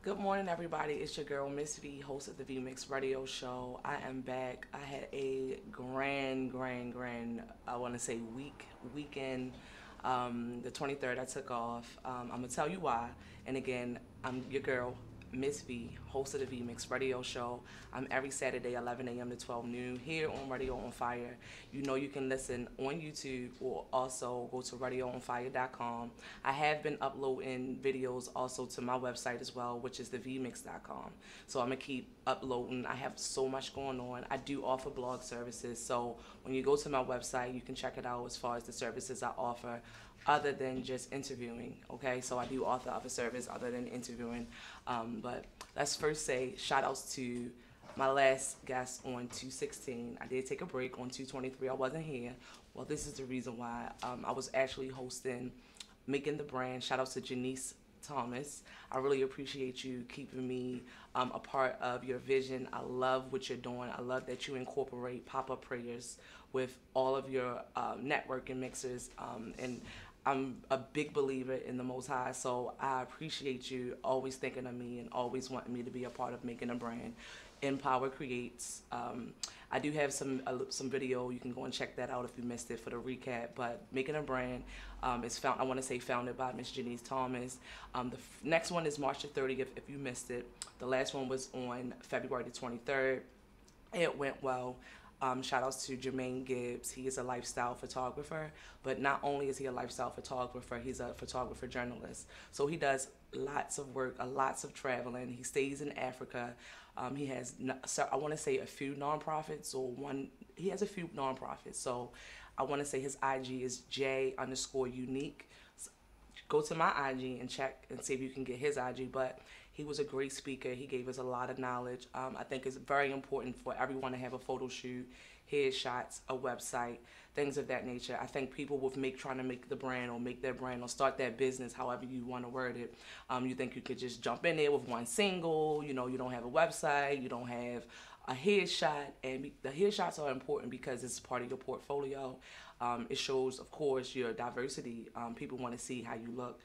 Good morning, everybody. It's your girl, Miss V, host of the V Mix Radio Show. I am back. I had a grand, I want to say weekend. The 23rd, I took off. I'm going to tell you why. And again, I'm your girl, Miss V, host of the V Mix Radio Show. I'm every Saturday, 11 a.m. to 12 noon, here on Radio on Fire. You know you can listen on YouTube or also go to radioonfire.com. I have been uploading videos also to my website as well, which is thevmix.com. So I'm going to keep uploading. I have so much going on. I do offer blog services. So when you go to my website, you can check it out as far as the services I offer other than just interviewing, okay? So I do offer other service other than interviewing. But let's first say shout outs to my last guest on 216. I did take a break on 223. I wasn't here. Well, this is the reason why. I was actually hosting Making the Brand. Shout out to Janice Thomas. I really appreciate you keeping me a part of your vision. I love what you're doing. I love that you incorporate pop-up prayers with all of your networking mixers. And I'm a big believer in the Most High, so I appreciate you always thinking of me and always wanting me to be a part of Making a Brand. Empower Creates. I do have some video. You can go and check that out if you missed it for the recap. But Making a Brand is I want to say founded by Miss Janice Thomas. The next one is March the 30th if you missed it. The last one was on February the 23rd. It went well. Shout outs to Jermaine Gibbs. He is a lifestyle photographer, but not only is he a lifestyle photographer, he's a photographer journalist. So he does lots of work, lots of traveling. He stays in Africa. He has, I want to say a few nonprofits he has a few nonprofits. So I want to say his IG is J_unique. Go to my IG and check and see if you can get his IG, but he was a great speaker. He gave us a lot of knowledge. I think it's very important for everyone to have a photo shoot, headshots, a website, things of that nature. I think people with trying to make the brand or make their brand or start their business, however you want to word it, you think you could just jump in there with one single, you don't have a website, you don't have a headshot, and the headshots are important because it's part of your portfolio. It shows, of course, your diversity. People want to see how you look,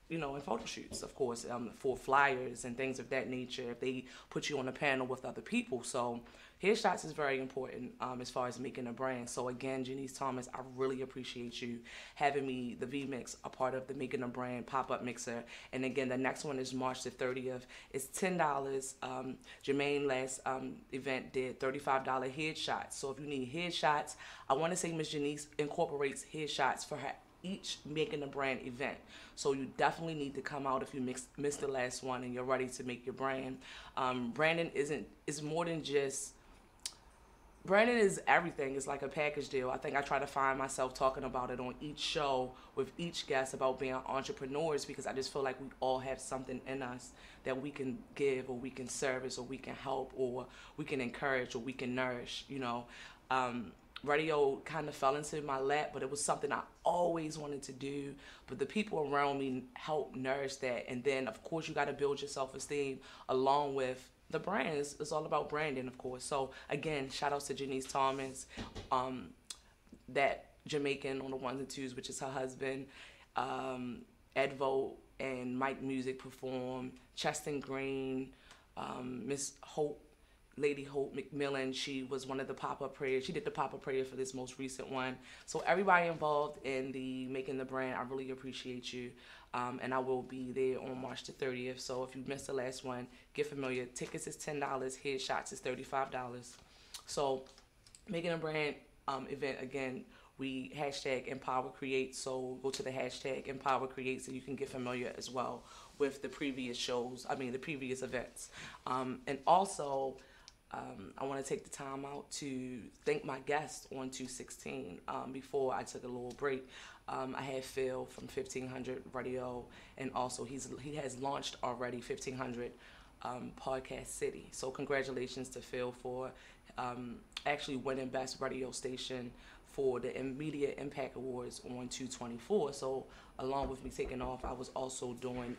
in photo shoots, of course, for flyers and things of that nature, if they put you on a panel with other people. So headshots is very important as far as making a brand. So again, Janice Thomas, I really appreciate you having me, the V-Mix, a part of the Making a Brand pop-up mixer. And again, the next one is March the 30th. It's $10. Jermaine last event did $35 headshots. So if you need headshots, I want to say Miss Janice incorporates headshots for her each Making a Brand event. So you definitely need to come out if you missed the last one and you're ready to make your brand. Branding is more than just, branding is everything. It's like a package deal. I think I try to find myself talking about it on each show with each guest about being entrepreneurs, because I just feel like we all have something in us that we can give, or we can service, or we can help, or we can encourage, or we can nourish, Radio kind of fell into my lap, but it was something I always wanted to do. But the people around me helped nourish that. And then, of course, you got to build your self-esteem along with the brand. It's all about branding, of course. So, again, shout outs to Janice Thomas, that Jamaican on the ones and twos, which is her husband. Edvo and Mike Music performed. Cheston Green, Miss Hope. Lady Hope McMillan, she was one of the pop-up prayers. She did the pop-up prayer for this most recent one. So everybody involved in the Making the Brand, I really appreciate you. And I will be there on March the 30th. So if you missed the last one, get familiar. Tickets is $10. Headshots is $35. So Making a Brand event, again, we hashtag Empower Create. So go to the hashtag Empower Create so you can get familiar as well with the previous shows, the previous events. And also, I want to take the time out to thank my guest on 216. Before I took a little break, I had Phil from 1500 Radio, and also he has launched already 1500 Podcast City. So congratulations to Phil for actually winning Best Radio Station for the Media Impact Awards on 224. So along with me taking off, I was also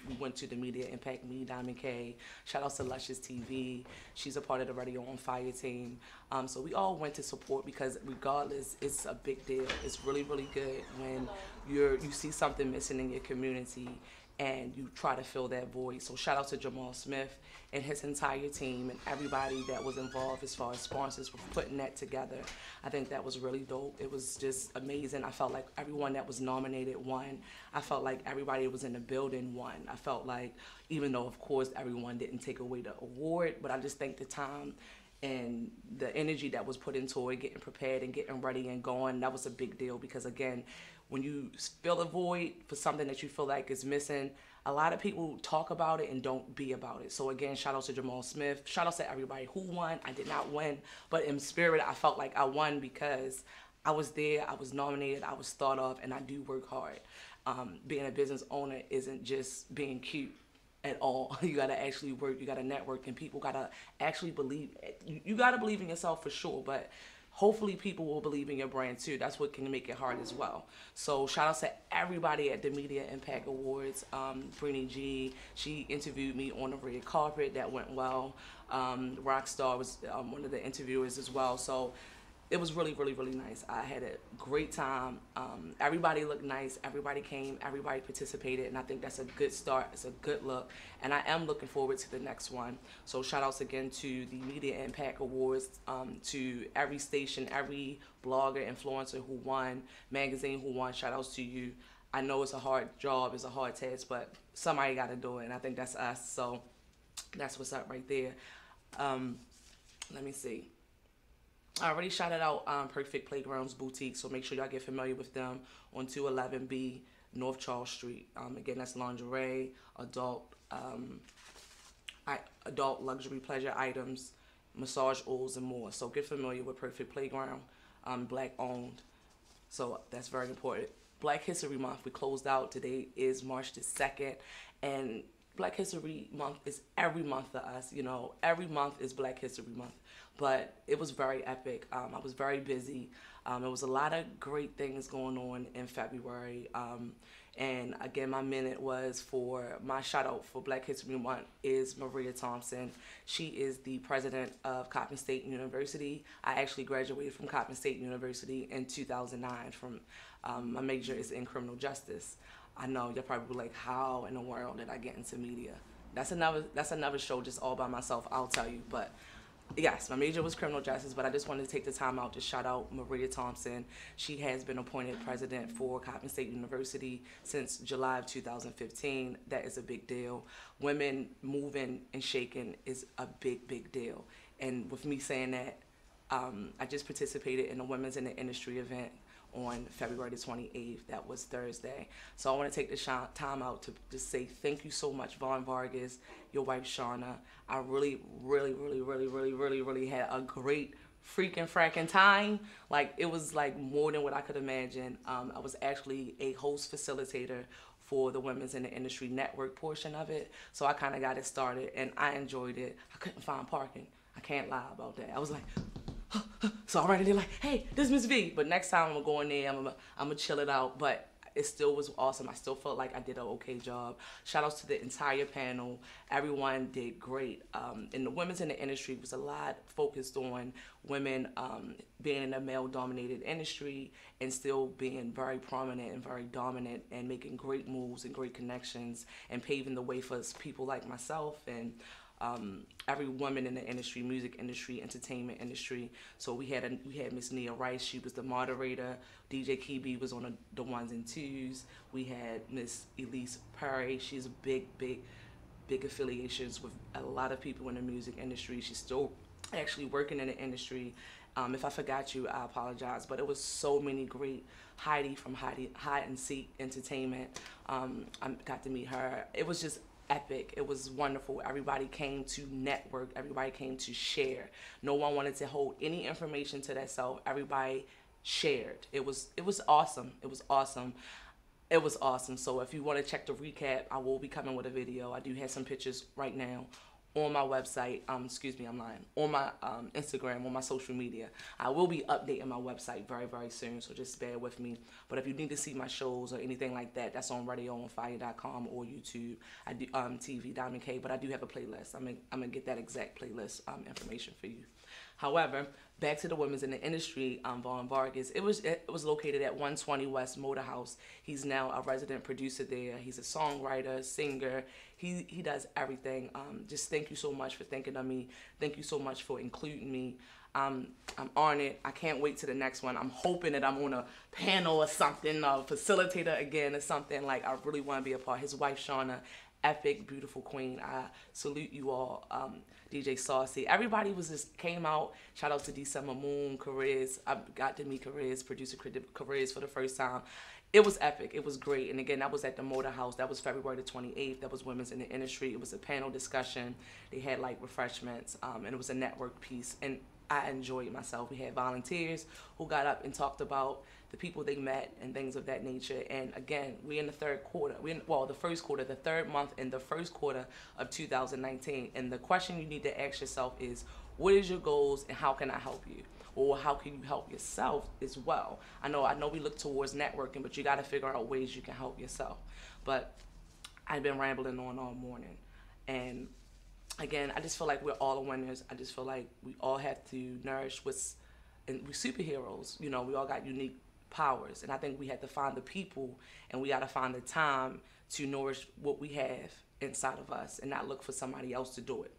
we went to the Media Impact, me, Diamond K. Shout out to Luscious TV. She's a part of the Radio on Fire team. So we all went to support, because regardless, it's a big deal. It's really, really good when you see something missing in your community and you try to fill that void. So shout out to Jamal Smith and his entire team and everybody that was involved as far as sponsors for putting that together. I think that was really dope. It was just amazing. I felt like everyone that was nominated won. I felt like everybody that was in the building won. I felt like, even though of course everyone didn't take away the award, but I just think the time and the energy that was put into it, getting prepared and getting ready and going, that was a big deal. Because again, when you fill a void for something that you feel like is missing, a lot of people talk about it and don't be about it. So again, shout out to Jamal Smith. Shout out to everybody who won. I did not win, but in spirit, I felt like I won because I was there, I was nominated, I was thought of, and I do work hard. Being a business owner isn't just being cute at all. You gotta actually work, you gotta network, and people gotta actually believe. You gotta believe in yourself for sure, but hopefully people will believe in your brand too. That's what can make it hard as well. So shout out to everybody at the Media Impact Awards. Brittany G, she interviewed me on the red carpet. That went well. Rockstar was one of the interviewers as well. So it was really, really, really nice. I had a great time. Everybody looked nice. Everybody came. Everybody participated. And I think that's a good start. It's a good look. And I am looking forward to the next one. So shout outs again to the Media Impact Awards, to every station, every blogger, influencer who won, magazine who won. Shout outs to you. I know it's a hard job. It's a hard task, but somebody got to do it. And I think that's us. So that's what's up right there. Let me see. I already shouted out Perfect Playgrounds Boutique, so make sure y'all get familiar with them on 211B North Charles Street. Again, that's lingerie, adult luxury pleasure items, massage oils, and more. So get familiar with Perfect Playground, Black owned. So that's very important. Black History Month, we closed out. Today is March the 2nd, and Black History Month is every month for us. You know, every month is Black History Month. But it was very epic. I was very busy. There was a lot of great things going on in February. And again, my minute was for my shout out for Black History Month is Maria Thompson. She is the president of Coppin State University. I actually graduated from Coppin State University in 2009. From my major is in criminal justice. I know you're probably like, how in the world did I get into media? That's another show just all by myself, I'll tell you. But yes, my major was criminal justice, but I just wanted to take the time out to shout out Maria Thompson. She has been appointed president for Coppin State University since July of 2015. That is a big deal. Women moving and shaking is a big, big deal. And with me saying that, I just participated in a Women's in the Industry event on February the 28th. That was Thursday. So I want to take the time out to just say thank you so much, Vaughn Vargas, your wife Shauna. I really, really, really, really, really, really, really had a great freaking fracking time. Like, it was like more than what I could imagine. I was actually a host facilitator for the Women's in the Industry network portion of it. So I kind of got it started and I enjoyed it. I couldn't find parking. I can't lie about that. I was like, so already they're like, hey, this is Miss V. But next time I'm gonna go in there, I'm gonna chill it out. But it still was awesome. I still felt like I did an okay job. Shout outs to the entire panel. Everyone did great. And the Women's in the Industry was a lot focused on women being in a male-dominated industry and still being very prominent and very dominant and making great moves and great connections and paving the way for people like myself and every woman in the industry, music industry, entertainment industry. So we had Miss Nia Rice. She was the moderator. DJ Kibi was on the ones and twos. We had Miss Elise Perry. She's a big affiliations with a lot of people in the music industry. She's still actually working in the industry. If I forgot you, I apologize. But it was so many great. Heidi from Hide and Seek Entertainment. I got to meet her. It was just epic. It was wonderful. Everybody came to network. Everybody came to share. No one wanted to hold any information to themselves. Everybody shared. It was awesome. It was awesome. It was awesome. So if you want to check the recap, I will be coming with a video. I do have some pictures right now on my website. Excuse me, I'm lying. On my Instagram, on my social media. I will be updating my website very, very soon, so just bear with me. But if you need to see my shows or anything like that, that's on radioonfire.com or YouTube. I do TV Diamond K, but I do have a playlist. I'm gonna get that exact playlist information for you. However, back to the women's in the industry, Vaughn Vargas. It was located at 120 West Motor House. He's now a resident producer there. He's a songwriter, singer. He does everything. Just thank you so much for thinking of me. Thank you so much for including me. I'm on it. I can't wait to the next one. I'm hoping that I'm on a panel or something, a facilitator again or something. Like, I really want to be a part. His wife, Shauna, epic, beautiful queen. I salute you all. DJ Saucy. Everybody came out. Shout out to December Moon, Cariz. I got to meet Cariz, producer Cariz for the first time. It was epic. It was great. And again, that was at the Motor House. That was February the 28th. That was Women's in the Industry. It was a panel discussion. They had like refreshments, and it was a network piece. And I enjoyed myself. We had volunteers who got up and talked about the people they met and things of that nature. And again, we're in the third quarter. The first quarter, the third month in the first quarter of 2019. And the question you need to ask yourself is, what is your goals and how can I help you? Or how can you help yourself as well? I know we look towards networking, but you got to figure out ways you can help yourself. But I've been rambling on all morning. And again, I just feel like we're all winners. I just feel like we all have to nourish and we're superheroes. You know, we all got unique powers. And I think we have to find the people and we got to find the time to nourish what we have inside of us and not look for somebody else to do it.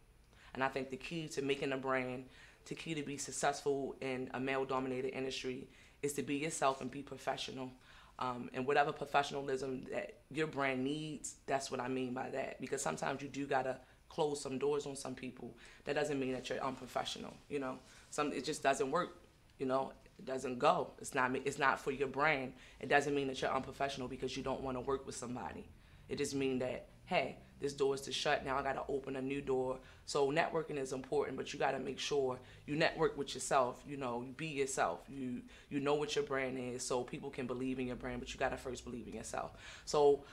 And I think the key to making a brand, the key to be successful in a male-dominated industry is to be yourself and be professional. And whatever professionalism that your brand needs, that's what I mean by that. Because sometimes you do got to close some doors on some people. That doesn't mean that you're unprofessional, you know. It just doesn't work, you know. It doesn't go. It's not for your brand. It doesn't mean that you're unprofessional because you don't want to work with somebody. It just means that, hey, this door is to shut. Now I got to open a new door. So networking is important, but you got to make sure you network with yourself. You know, you be yourself. You know what your brand is, so people can believe in your brand, but you got to first believe in yourself. So,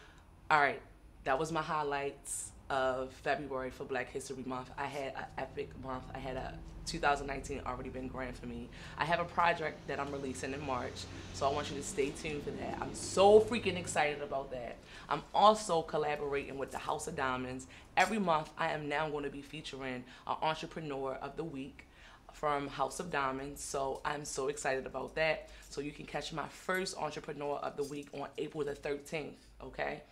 all right, that was my highlights of February for Black History Month. I had an epic month. I had a 2019 already been grand for me. I have a project that I'm releasing in March, so I want you to stay tuned for that. I'm so freaking excited about that. I'm also collaborating with the House of Diamonds. Every month, I am now going to be featuring an Entrepreneur of the Week from House of Diamonds, so I'm so excited about that. So you can catch my first Entrepreneur of the Week on April the 13th, okay?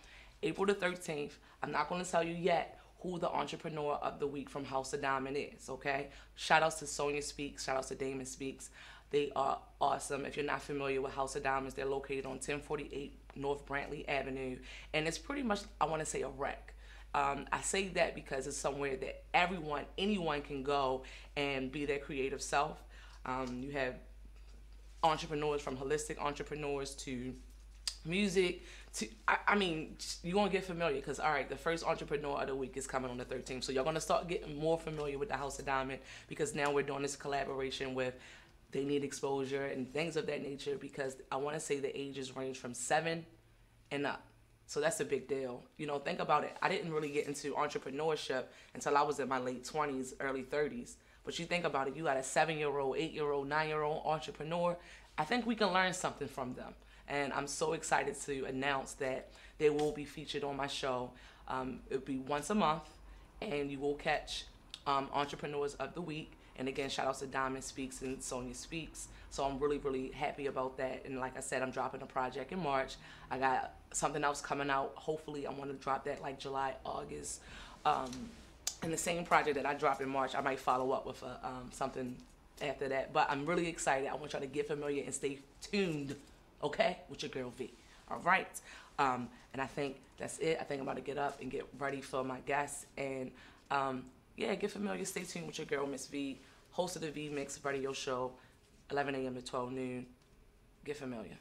April the 13th. I'm not going to tell you yet who the Entrepreneur of the Week from House of Diamond is, okay? Shout outs to Sonia Speaks, shout outs to Damon Speaks. They are awesome. If you're not familiar with House of Diamonds, they're located on 1048 North Brantley Avenue. And it's pretty much, I want to say, a wreck. I say that because it's somewhere that anyone can go and be their creative self. You have entrepreneurs, from holistic entrepreneurs to music to, I mean, you're going to get familiar because, all right, the first Entrepreneur of the Week is coming on the 13th. So you're going to start getting more familiar with the House of Diamond because now we're doing this collaboration with They Need Exposure and things of that nature, because I want to say the ages range from 7 and up. So that's a big deal. You know, think about it. I didn't really get into entrepreneurship until I was in my late 20s, early 30s. But you think about it, you got a 7-year-old, 8-year-old, 9-year-old entrepreneur. I think we can learn something from them. And I'm so excited to announce that they will be featured on my show. It'll be once a month, and you will catch Entrepreneurs of the Week. And again, shout outs to Diamond Speaks and Sonia Speaks. So I'm really, really happy about that. And like I said, I'm dropping a project in March. I got something else coming out. Hopefully, I want to drop that like July, August. And the same project that I drop in March, I might follow up with something after that. But I'm really excited. I want y'all to get familiar and stay tuned, okay, with your girl V. All right. And I think that's it. I think I'm about to get up and get ready for my guests. And yeah, get familiar. Stay tuned with your girl, Miss V, host of the V Mix radio show, 11 a.m. to 12 noon. Get familiar.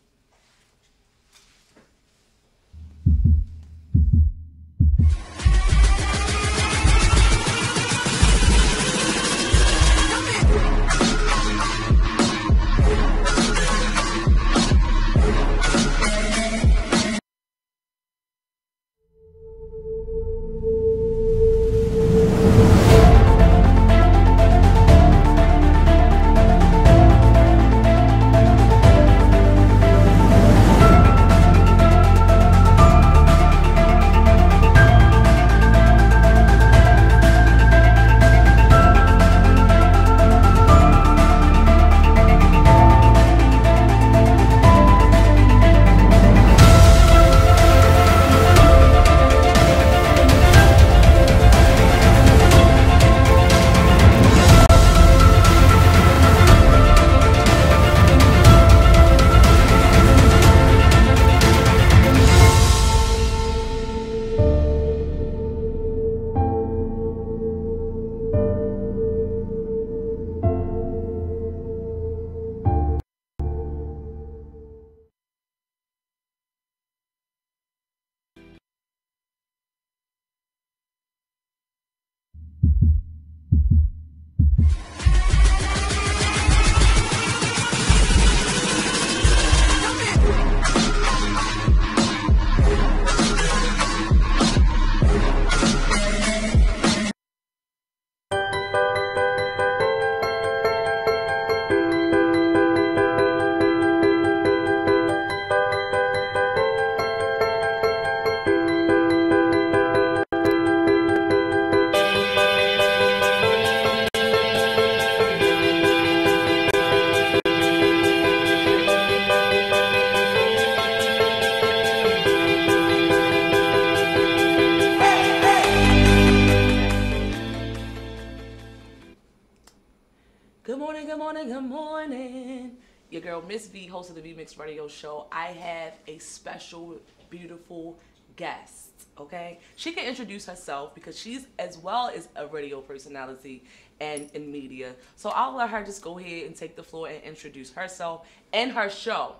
morning, good morning. Your girl Miss V, host of the V Mix Radio Show. I have a special, beautiful guest. Okay, she can introduce herself because she's as well as a radio personality and in media. So I'll let her just go ahead and take the floor and introduce herself and her show,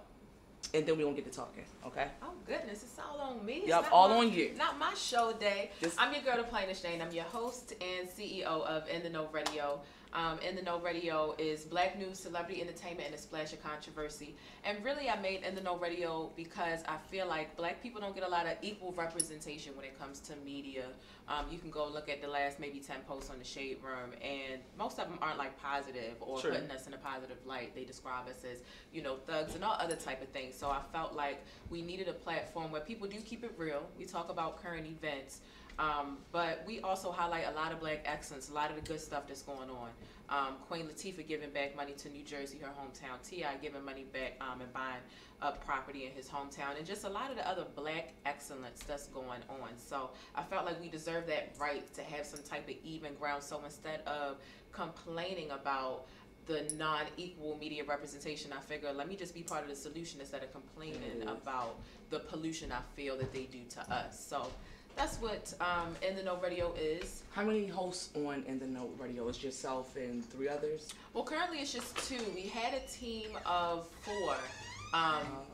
and then we gonna get to talking. Okay? Oh goodness, it's all on me. Yep, all on you. Not my show day. Just, I'm your girl, the Plainest Jane. I'm your host and CEO of In the Know Radio. In the Know Radio is black news, celebrity entertainment, and a splash of controversy. And really, I made In the Know Radio because I feel like black people don't get a lot of equal representation when it comes to media. You can go look at the last maybe 10 posts on the Shade Room, and most of them aren't like positive or putting us in a positive light. They describe us as, you know, thugs and all other type of things. So I felt like we needed a platform where people do keep it real. We talk about current events. But we also highlight a lot of black excellence, a lot of the good stuff that's going on. Queen Latifah giving back money to New Jersey, her hometown. T.I. giving money back and buying up property in his hometown. And just a lot of the other black excellence that's going on. So I felt like we deserve that right to have some type of even ground. So instead of complaining about the non-equal media representation, I figured let me just be part of the solution instead of complaining about the pollution I feel that they do to us. So that's what In the Know Radio is. how many hosts on In the Know Radio? It's yourself and 3 others? Well, currently it's just 2. We had a team of 4,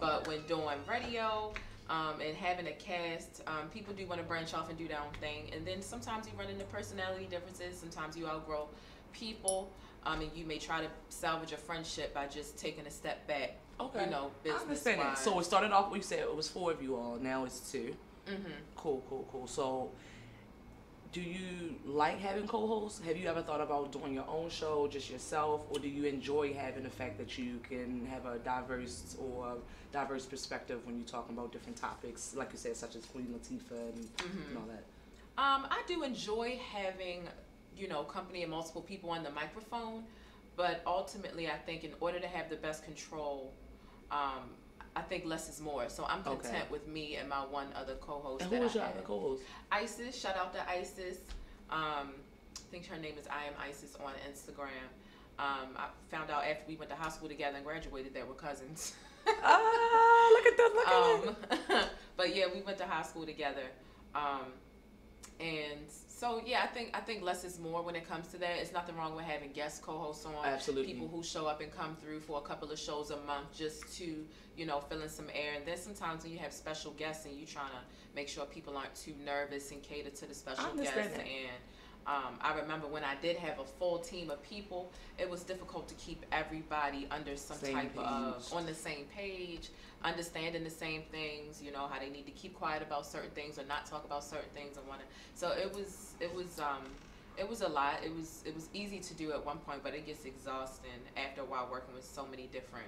but when doing radio and having a cast, people do want to branch off and do their own thing. And then sometimes you run into personality differences. Sometimes you outgrow people, and you may try to salvage a friendship by just taking a step back. Okay. You know, I understand that. So it started off, we said it was 4 of you all. Now it's 2. Mm-hmm. Cool. So, do you like having co-hosts? Have you ever thought about doing your own show, just yourself, or do you enjoy having the fact that you can have a diverse perspective when you're talking about different topics, like you said, such as Queen Latifah and all that? I do enjoy having, you know, company of multiple people on the microphone, but ultimately, I think in order to have the best control, I think less is more. So I'm content with me and my one other co-host. And who was your other co-host? Isis. Shout out to Isis. I think her name is I Am Isis on Instagram. I found out after we went to high school together and graduated that we're cousins. Look at that! Look at that! But yeah, we went to high school together. And so yeah, I think less is more when it comes to that. It's nothing wrong with having guest co-hosts on. Absolutely. People who show up and come through for a couple of shows a month just to, you know, fill in some air. And then sometimes when you have special guests and you trying to make sure people aren't too nervous and cater to the special guests. That. And I remember when I did have a full team of people, it was difficult to keep everybody under some type of, on the same page, understanding the same things, you know, how they need to keep quiet about certain things or not talk about certain things and so it was a lot. It was easy to do at one point, but it gets exhausting after a while working with so many different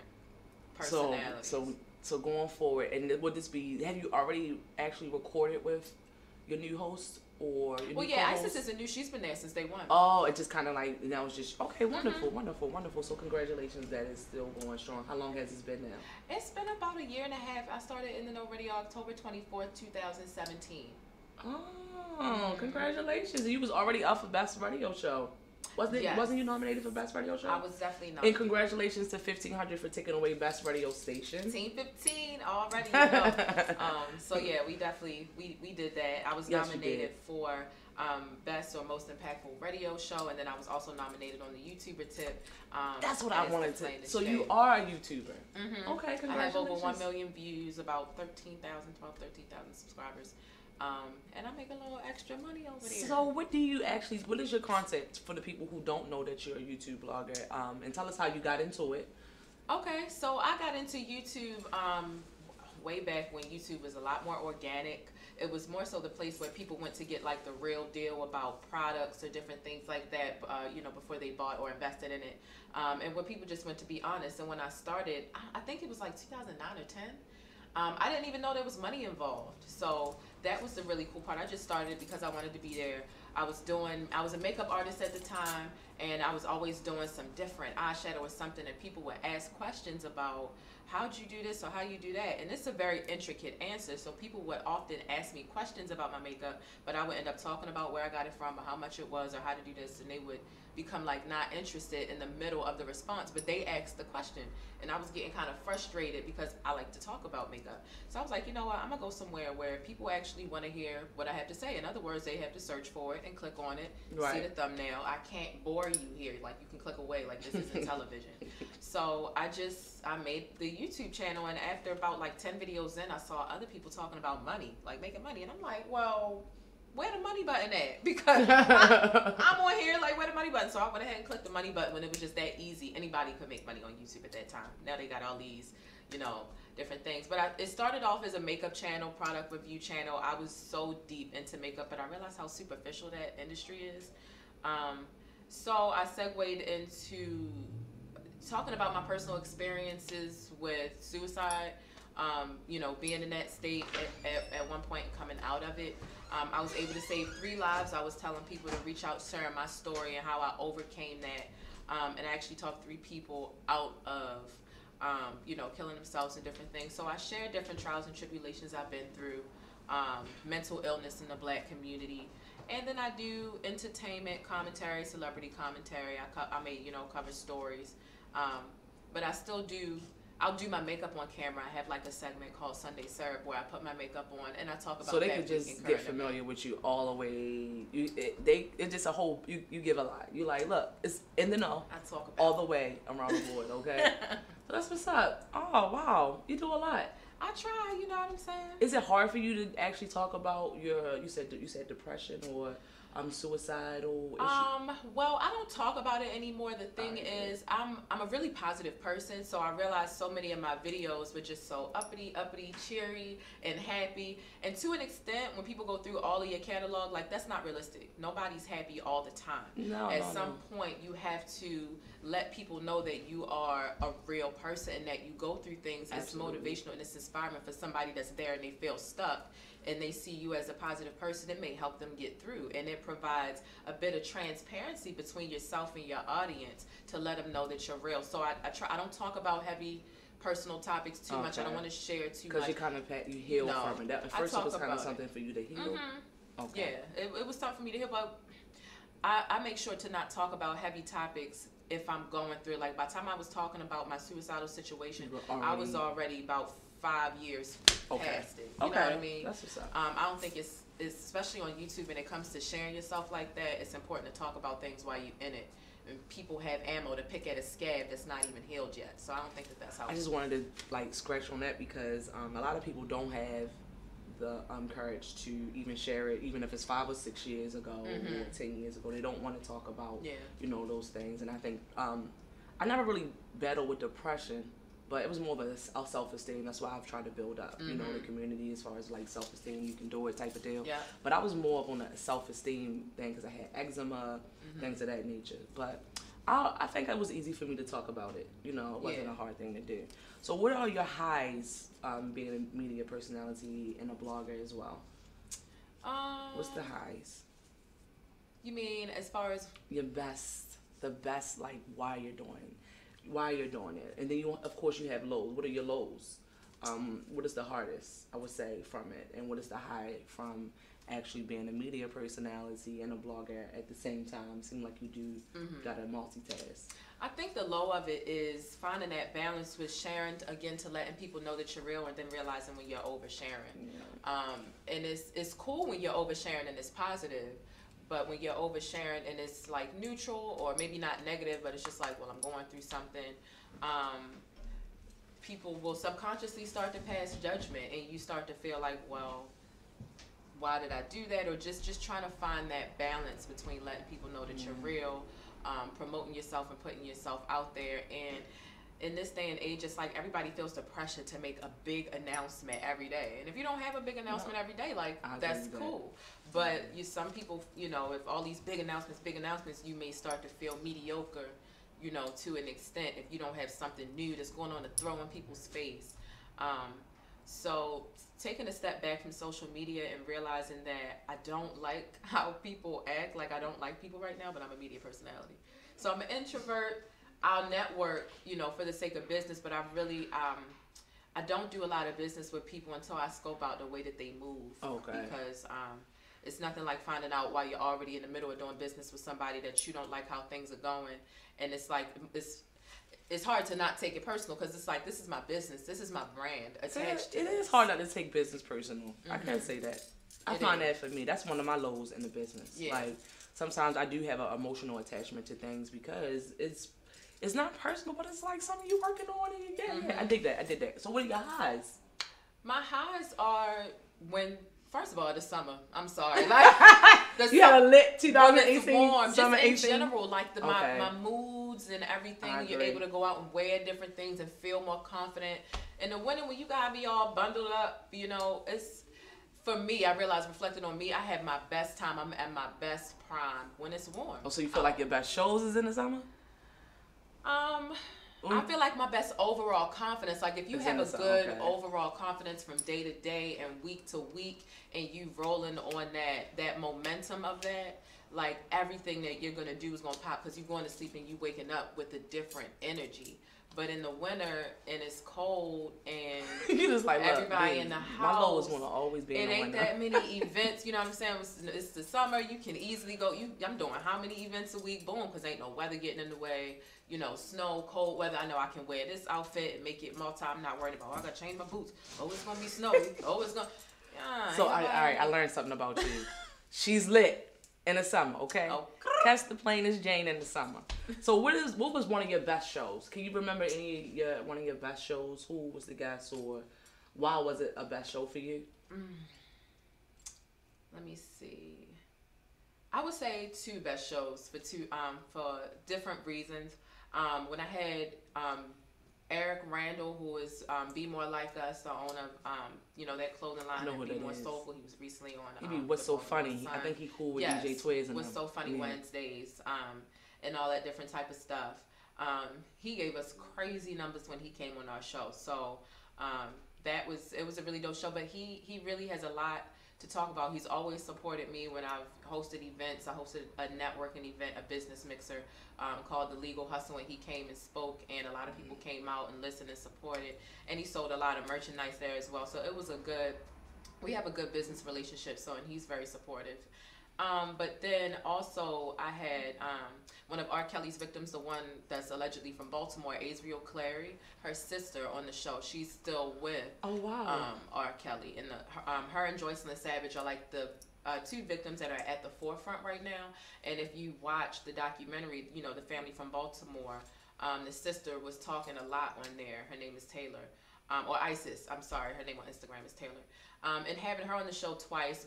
personalities. So going forward, and would this be, have you already actually recorded with your new host? Or well, yeah, Isis is a new. She's been there since day 1. Oh, it just kind of like now it's just okay. Wonderful. So congratulations, that is still going strong. How long has this been now? It's been about 1.5 years. I started In the Know Radio October 24th, 2017. Oh, congratulations! You was already up for Best Radio Show. Wasn't you nominated for Best Radio Show? I was definitely nominated. And congratulations to 1500 for taking away Best Radio Station. Team 15 already. You know. So yeah, we definitely we did that. I was nominated for Best or Most Impactful Radio Show, and then I was also nominated on the YouTuber tip. That's what I wanted to. So you are a YouTuber. Mm-hmm. Okay, congratulations. I have over 1 million views, about 13,000 subscribers. And I make a little extra money over there. So what is your content for the people who don't know that you're a YouTube blogger? And tell us how you got into it. Okay, so I got into YouTube way back when YouTube was a lot more organic. It was more so the place where people went to get like the real deal about products or different things like that, you know, before they bought or invested in it. And where people just went to be honest. And when I started, I think it was like 2009 or 10. I didn't even know there was money involved. So that was the really cool part. I just started because I wanted to be there. I was a makeup artist at the time, and I was always doing some different eyeshadow or something, and people would ask questions about how'd you do this or how you do that, and it's a very intricate answer. So people would often ask me questions about my makeup, but I would end up talking about where I got it from or how much it was or how to do this, and they would become like not interested in the middle of the response, but they asked the question, and I was getting kind of frustrated because I like to talk about makeup. So I was like, you know what, I'm gonna go somewhere where people actually want to hear what I have to say. In other words, they have to search for it and click on it, see the thumbnail. I can't bore you here, like you can click away, like this isn't television. So I made the YouTube channel, and after about like 10 videos in, I saw other people talking about money, like making money, and I'm like, well, where the money button at? Because I'm on here, like, where the money button? So I went ahead and clicked the money button when it was just that easy. Anybody could make money on YouTube at that time. Now they got all these, different things. But it started off as a makeup channel, product review channel. I was so deep into makeup, but I realized how superficial that industry is. So I segued into talking about my personal experiences with suicide. Being in that state at one point and coming out of it. I was able to save 3 lives. I was telling people to reach out, sharing my story and how I overcame that. And I actually talked 3 people out of, killing themselves and different things. So I share different trials and tribulations I've been through, mental illness in the Black community. And then I do entertainment commentary, celebrity commentary. I may, cover stories. But I'll do my makeup on camera. I have like a segment called Sunday Syrup where I put my makeup on and I talk about. So they could just get familiar with you all the way. It's just a whole. You give a lot. You like, look, it's in the know. I talk about all the way around the board. Okay, so that's what's up. Oh wow, you do a lot. I try. You know what I'm saying? Is it hard for you to actually talk about your? You said depression or suicidal issue? Well, I don't talk about it anymore. The thing is, I'm a really positive person, so I realized so many of my videos were just so uppity, cheery, and happy. And to an extent, when people go through all of your catalog, like that's not realistic. Nobody's happy all the time. No, At some point, you have to let people know that you are a real person and that you go through things. Absolutely. It's motivational and it's inspiring for somebody that's there and they feel stuck. And they see you as a positive person, it may help them get through. And it provides a bit of transparency between yourself and your audience to let them know that you're real. So I don't talk about heavy personal topics too much. I don't want to share too much. Because you kind of you heal from it. At first it was kind of something for you to heal. Mm-hmm. Okay. Yeah, it was something for me to heal, but I make sure to not talk about heavy topics if I'm going through. Like by the time I was talking about my suicidal situation, I was already about 5 years past it. You know what I mean? That's what's up. I don't think it's especially on YouTube when it comes to sharing yourself like that, it's important to talk about things while you're in it. And people have ammo to pick at a scab that's not even healed yet. So I don't think that's how I just wanted to scratch on that because a lot of people don't have the courage to even share it, even if it's 5 or 6 years ago or 10 years ago. They don't want to talk about those things. And I think I never really battled with depression. But it was more of a self-esteem. That's why I've tried to build up, the community as far as like self-esteem, you can do it type of deal. Yeah. But I was more on a self-esteem thing because I had eczema, things of that nature. But I think it was easy for me to talk about it. It wasn't a hard thing to do. So what are your highs being a media personality and a blogger as well? What's the highs? You mean as far as? The best, like why you're doing it, and then of course you have lows. What are your lows? What is the hardest, I would say, from it, and what is the high from actually being a media personality and a blogger at the same time? Seem like you do gotta multitask. I think the low of it is finding that balance with sharing again to letting people know that you're real, and then realizing when you're oversharing. And it's cool when you're oversharing and it's positive. But when you're oversharing and it's like neutral or maybe not negative, but it's just like, well, I'm going through something, people will subconsciously start to pass judgment and you start to feel like, well, why did I do that? Or just trying to find that balance between letting people know that you're real, promoting yourself and putting yourself out there. And in this day and age, it's like everybody feels the pressure to make a big announcement every day. And if you don't have a big announcement every day, like that's cool. But some people, if all these big announcements, you may start to feel mediocre, to an extent if you don't have something new that's going on to throw in people's face. So taking a step back from social media and realizing that I don't like how people act, like I don't like people right now, but I'm a media personality. So I'm an introvert. I'll network, for the sake of business, but I don't do a lot of business with people until I scope out the way that they move. Okay. Because it's nothing like finding out while you're already in the middle of doing business with somebody that you don't like how things are going, and it's like it's hard to not take it personal because it's like, this is my business, this is my brand attached to it. It is hard not to take business personal. I can't say that. I find that for me, that's one of my lows in the business. Yeah. Like sometimes I do have an emotional attachment to things because it's not personal, but it's like something you're working on. And yeah, I dig that. I did that. So what are your highs? My highs are when, first of all, the summer. I'm sorry. Like, you had a lit 2018 summer, just in 18? General, like my moods and everything. You're able to go out and wear different things and feel more confident. In the winter, when you gotta be all bundled up, it's, for me, I realized, reflecting on me, I have my best time. I'm at my best prime when it's warm. Oh, so you feel like your best shows is in the summer? I feel like my best overall confidence, like if you have a good overall confidence from day to day and week to week, and you rolling on that momentum of that, like everything that you're gonna do is gonna pop because you're going to sleep and you waking up with a different energy. But in the winter and it's cold and you just like, everybody in the house, my lows want to always be in the winter. It ain't that many events, you know what I'm saying? It's the summer, you can easily go. I'm doing how many events a week? Boom, because ain't no weather getting in the way. Snow, cold weather. I know I can wear this outfit and make it multi. I'm not worried about, I gotta change my boots. Oh, it's gonna be snowy. Oh, it's gonna. Yeah. So I learned something about you. She's lit in the summer, okay? Catch the Plainest Jane in the summer. So what was one of your best shows? Can you remember one of your best shows? Who was the guest, or why was it a best show for you? Let me see. I would say two best shows for different reasons. When I had Eric Randall, who is Be More Like Us, the owner of that clothing line, and Be More Soulful. He was recently on. He be What's So Funny. I think he cool with DJ Twiz and What's So Funny Wednesdays, and all that different type of stuff. He gave us crazy numbers when he came on our show. So it was a really dope show. But he really has a lot to talk about. He's always supported me when I've hosted events. I hosted a networking event, a business mixer called The Legal Hustle, and he came and spoke, and a lot of people came out and listened and supported, and he sold a lot of merchandise there as well. So it was we have a good business relationship, and he's very supportive. But then also I had one of R. Kelly's victims, the one that's allegedly from Baltimore, Azriel Clary, her sister on the show. She's still with R. Kelly. And her and Joycelyn Savage are like the two victims that are at the forefront right now. And if you watch the documentary, the family from Baltimore, the sister was talking a lot on there. Her name is Taylor. Or Isis, I'm sorry. Her name on Instagram is Taylor. And having her on the show twice,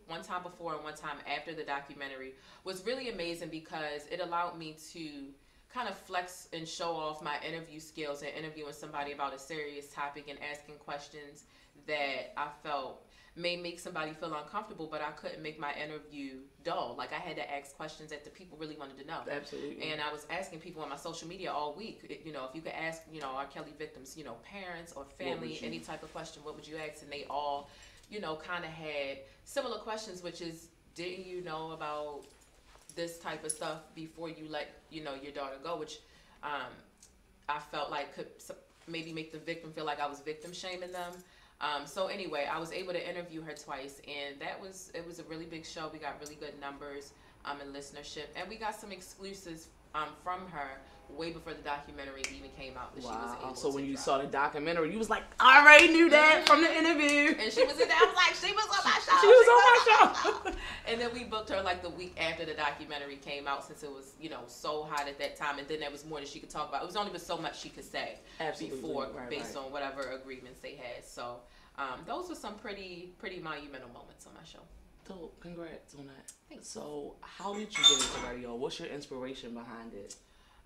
one time before and one time after the documentary, was really amazing because it allowed me to kind of flex and show off my interview skills and interviewing somebody about a serious topic and asking questions that I felt may make somebody feel uncomfortable, but I couldn't make my interview dull. Like, I had to ask questions that the people really wanted to know. Absolutely. And I was asking people on my social media all week, if you could ask, R. Kelly victims, parents or family, any type of question, what would you ask? And they all kind of had similar questions, which is, didn't you know about this type of stuff before you let, your daughter go, which I felt like could maybe make the victim feel like I was victim shaming them. So anyway, I was able to interview her twice, and it was a really big show. We got really good numbers and listenership, and we got some exclusives from her way before the documentary even came out. That she was able so when to you drop. saw the documentary, you was like, I already knew that from the interview. And she was in there. I was like, she was on my show. She was on my show. And then we booked her like the week after the documentary came out, since it was, so hot at that time. And then there was more that she could talk about. It was only but so much she could say before, based on whatever agreements they had. So those were some pretty monumental moments on my show. So congrats on that. Thanks. So how did you get into radio? What's your inspiration behind it?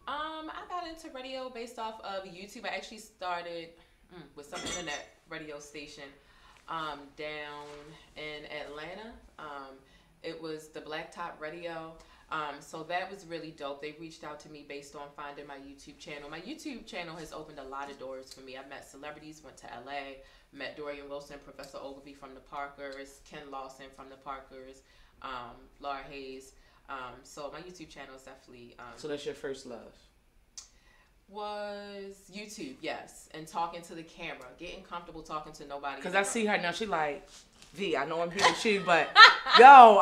I got into radio based off of YouTube. I actually started with some internet radio station down in Atlanta. It was the Black Top Radio. So that was really dope. They reached out to me based on finding my YouTube channel. My YouTube channel has opened a lot of doors for me. I've met celebrities, went to LA, met Dorian Wilson, Professor Ogilvy from the Parkers, Ken Lawson from the Parkers, Laura Hayes. So my YouTube channel is definitely... so that's your first love? Was YouTube, yes. And talking to the camera, getting comfortable talking to nobody. Because I see her now, she like, V, I know I'm here with you, but yo,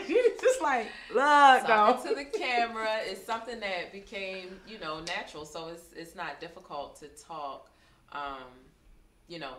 you just like, look, talking to the camera is something that became, you know, natural. So it's not difficult to talk, you know,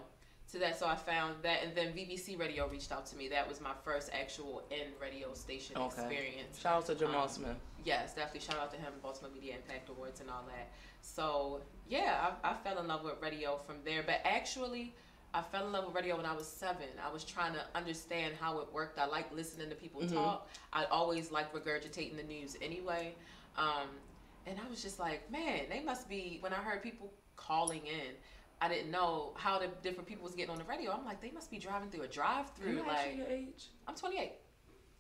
to that. So I found that, and then BBC Radio reached out to me. That was my first actual radio station experience. Shout out to Jamal Smith. Yes, definitely. Shout out to him, Baltimore Media Impact Awards and all that. So yeah, I fell in love with radio from there. But actually, I fell in love with radio when I was 7. I was trying to understand how it worked. I like listening to people talk. I always like regurgitating the news anyway. And I was just like, man, they must be, when I heard people calling in, I didn't know how the different people was getting on the radio. I'm like, they must be driving through a drive-through. You actually your age? I'm 28.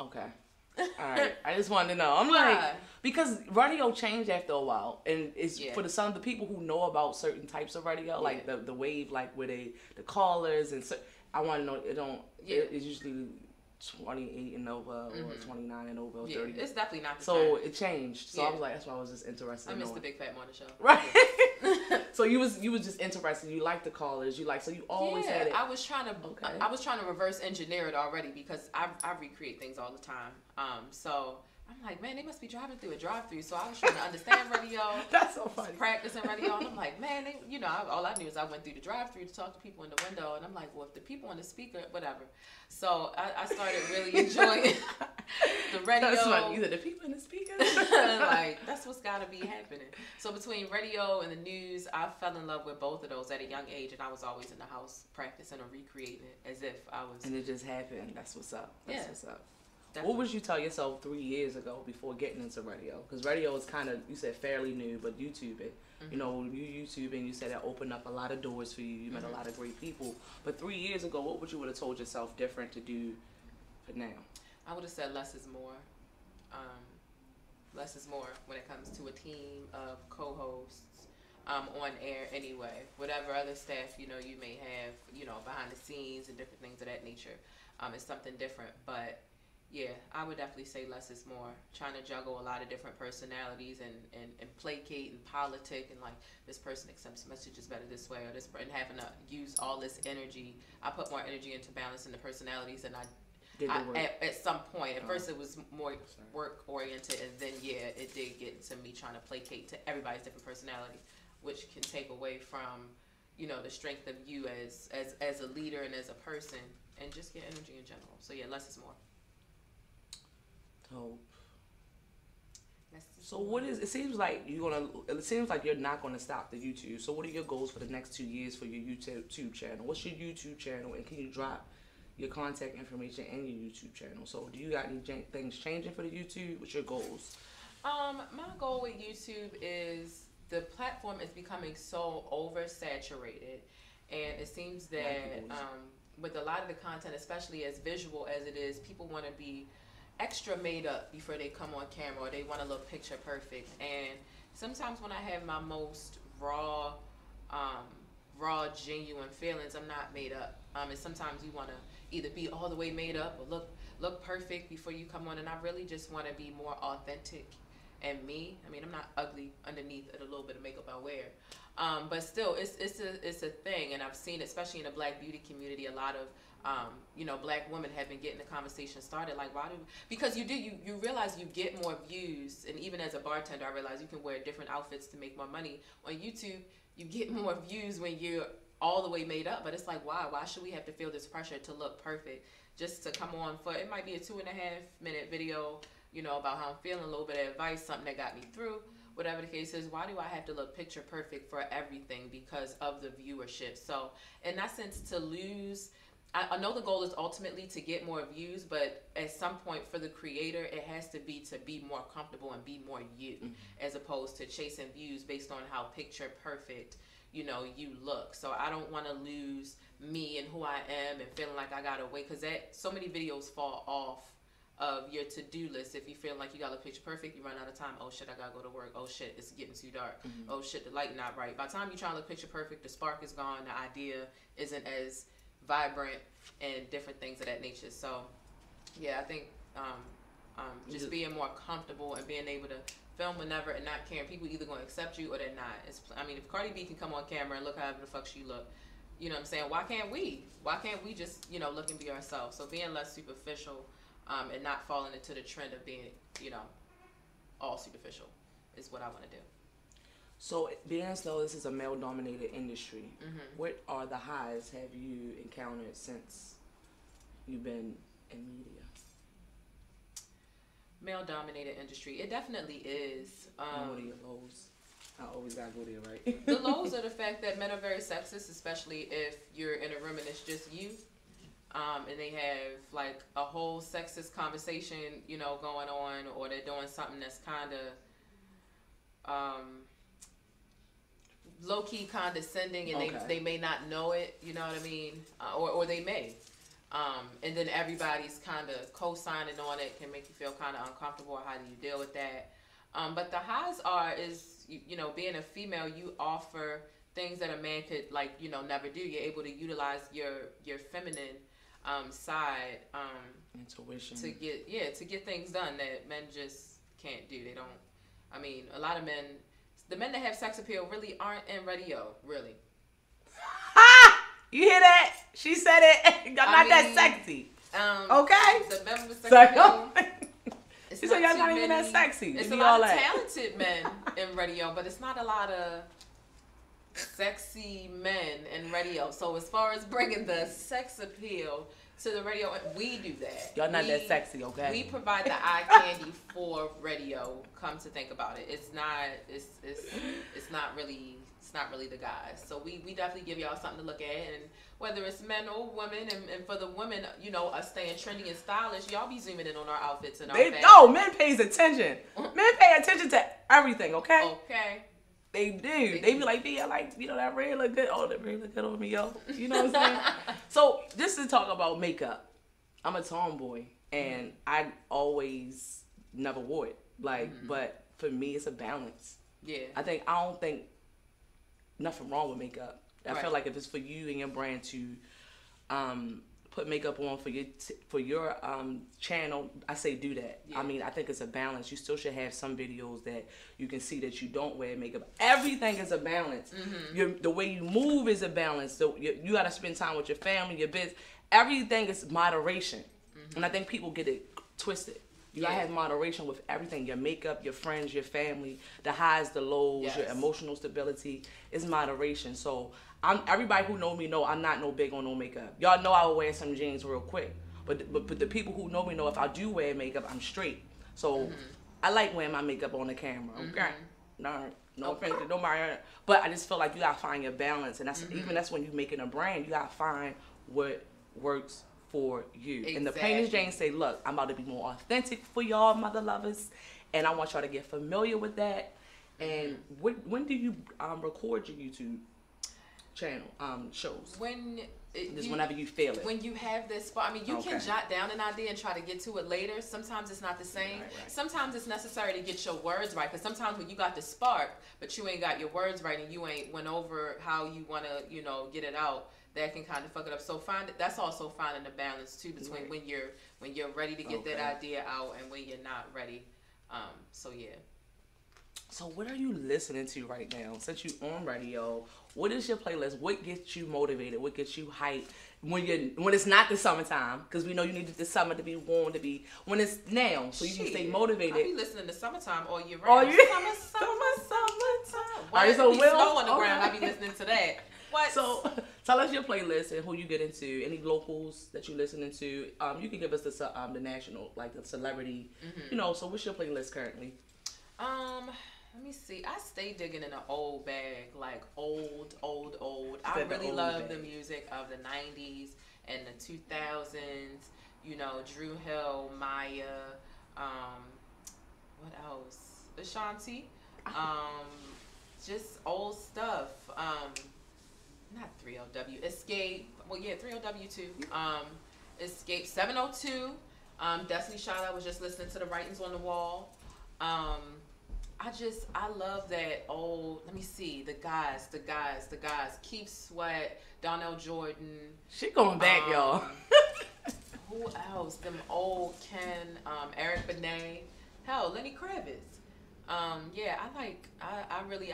Okay. All right. I just wanted to know. I'm like, because radio changed after a while, and it's for some of the people who know about certain types of radio, like the wave, like where the callers and I want to know it don't. It's usually 28 and over, or 29 and over, or 30. It's definitely not the So same. it changed. So I was like, that's why I was just interested. I missed the Big Fat Morning Show. Right. So you was just interested. You liked the callers. You so you always had it. I was trying to reverse engineer it already because I recreate things all the time. So I'm like, man, they must be driving through a drive-through. So I was trying to understand radio. That's so funny. Practicing radio, and I'm like, man, all I knew is I went through the drive-through to talk to people in the window, and I'm like, well, if the people on the speaker, whatever. So I started really enjoying the radio. That's funny. Either the people in the speaker. Like, that's what's got to be happening. So between radio and the news, I fell in love with both of those at a young age, and I was always in the house practicing or recreating it as if I was. And it just happened. That's what's up. That's what's up. Definitely. What would you tell yourself 3 years ago before getting into radio? Because radio is kind of, you said fairly new, but YouTube it. You know, you YouTube and you said that opened up a lot of doors for you. You met a lot of great people. But 3 years ago, what would you have told yourself different to do for now? I would have said less is more. Less is more when it comes to a team of co-hosts on air anyway. Whatever other staff, you may have, behind the scenes and different things of that nature. It's something different, but yeah, I would definitely say less is more. Trying to juggle a lot of different personalities and placate and politic and like this person accepts messages better this way or this, and having to use all this energy. I put more energy into balancing the personalities than I at some point. At first it was more work oriented, and then it did get into me trying to placate to everybody's different personality, which can take away from the strength of you as a leader and as a person, and just your energy in general. So yeah, less is more. Dope. So what is? It seems like you're not gonna stop the YouTube. So what are your goals for the next 2 years for your YouTube channel? What's your YouTube channel, and can you drop your contact information and your YouTube channel? So do you got any things changing for the YouTube? What's your goals? My goal with YouTube is the platform is becoming so oversaturated, and it seems that with a lot of the content, especially as visual as it is, people want to be extra made up before they come on camera, or they want to look picture perfect. And sometimes when I have my most raw, genuine feelings, I'm not made up. And sometimes you want to either be all the way made up or look perfect before you come on. And I really just want to be more authentic and me. I mean, I'm not ugly underneath a little bit of makeup I wear, but still, it's a thing. And I've seen, especially in the Black beauty community, a lot of Black women have been getting the conversation started. Like, because you realize you get more views, and even as a bartender, I realize you can wear different outfits to make more money. On YouTube, you get more views when you're all the way made up, but it's like, why should we have to feel this pressure to look perfect just to come on for, it might be a 2.5 minute video, about how I'm feeling, a little bit of advice, something that got me through, whatever the case is. Why do I have to look picture perfect for everything because of the viewership? So in that sense, to lose, I know the goal is ultimately to get more views, but at some point for the creator, it has to be more comfortable and be more you, as opposed to chasing views based on how picture perfect, you look. So I don't want to lose me and who I am and feeling like I gotta wait, because so many videos fall off of your to-do list. If you feel like you got to look picture perfect, you run out of time. Oh shit, I gotta go to work. Oh shit, it's getting too dark. Oh shit, the light not right. By the time you try to look picture perfect, the spark is gone. The idea isn't as vibrant and different things of that nature. So yeah, I think just being more comfortable and being able to film whenever and not caring. People either going to accept you or they're not. I mean, if Cardi B can come on camera and look however the fuck she look, you know what I'm saying? Why can't we? Why can't we just, look and be ourselves? So being less superficial and not falling into the trend of being, all superficial is what I want to do. So being as though this is a male-dominated industry, what are the highs have you encountered since you've been in media? Male-dominated industry, it definitely is. And what are your lows? I always gotta go there, right? The lows are the fact that men are very sexist, especially if you're in a room and it's just you, and they have like a whole sexist conversation, going on, or they're doing something that's kind of low-key condescending, and they may not know it, you know what I mean, or they may. And then everybody's kind of co-signing on it, can make you feel kind of uncomfortable. How do you deal with that? But the highs is, being a female, you offer things that a man could, never do. You're able to utilize your feminine side intuition to get things done that men just can't do. They don't. I mean, a lot of men, the men that have sex appeal really aren't in radio, really. You hear that? She said it. Y'all not that sexy. Okay? The men with sex appeal. She said y'all not even that sexy. It's a lot of talented men in radio, but it's not a lot of sexy men in radio. So as far as bringing the sex appeal to the radio, we do that. Y'all not that sexy, okay? We provide the eye candy for radio. Come to think about it, it's not really the guys. So we definitely give y'all something to look at, and whether it's men or women, and for the women, us staying trendy and stylish, y'all be zooming in on our outfits and our fashion. No, men pays attention. Men pay attention to everything, okay? Okay. They do. They be like, yeah, that red look good. Oh, that red look good on me, yo. You know what I'm saying? So, just to talk about makeup, I'm a tomboy, and I always never wore it. But for me, it's a balance. Yeah. I don't think nothing wrong with makeup. I feel like if it's for you and your brand to put makeup on for your channel, I say do that. Yeah. I mean, I think it's a balance. You still should have some videos that you can see that you don't wear makeup. Everything is a balance. The way you move is a balance. So you got to spend time with your family, your business. Everything is moderation. And I think people get it twisted. You gotta have moderation with everything. Your makeup, your friends, your family, the highs, the lows, your emotional stability is moderation. So everybody who know me know I'm not no big on no makeup. Y'all know I will wear some jeans real quick. But the people who know me know if I do wear makeup, I'm straight. So I like wearing my makeup on the camera. Okay. No offense to nobody. But I just feel like you gotta find your balance, and that's when you're making a brand. You gotta find what works for you. Exactly. And the Plainest Jane say, look, I'm about to be more authentic for y'all mother lovers, and I want y'all to get familiar with that. And when do you record your YouTube channel shows? Whenever you feel it. When you have this spot, I mean, you can jot down an idea and try to get to it later. Sometimes it's not the same. Right. Sometimes it's necessary to get your words right, because sometimes when you got the spark, but you ain't got your words right, and you ain't went over how you want to, get it out, that can kind of fuck it up. So that's also finding the balance too between when you're ready to get that idea out and when you're not ready. So yeah. So what are you listening to right now? Since you on radio, what is your playlist? What gets you motivated? What gets you hyped when it's not the summertime? Because we know you need the summer to be warm, when it's now, so you can stay motivated. I be listening to summertime all year round. Summertime. All right, so snow on the ground. I be listening to that. What? So tell us your playlist and who you get into. Any locals that you're listening to. You can give us the national, like the celebrity. So what's your playlist currently? Let me see. I stay digging in an old bag, like old. I really love the music of the 90s and the 2000s. Drew Hill, Maya, what else? Ashanti. Just old stuff. Not 3LW. Escape. Well, yeah, 3LW too. Escape 702. Destiny Child, I was just listening to the writings on the wall. I love that old, let me see, the guys. Keith Sweat, Donnell Jordan. She going back, y'all. Who else? Them old Ken, Eric Benet. Hell, Lenny Kravitz. I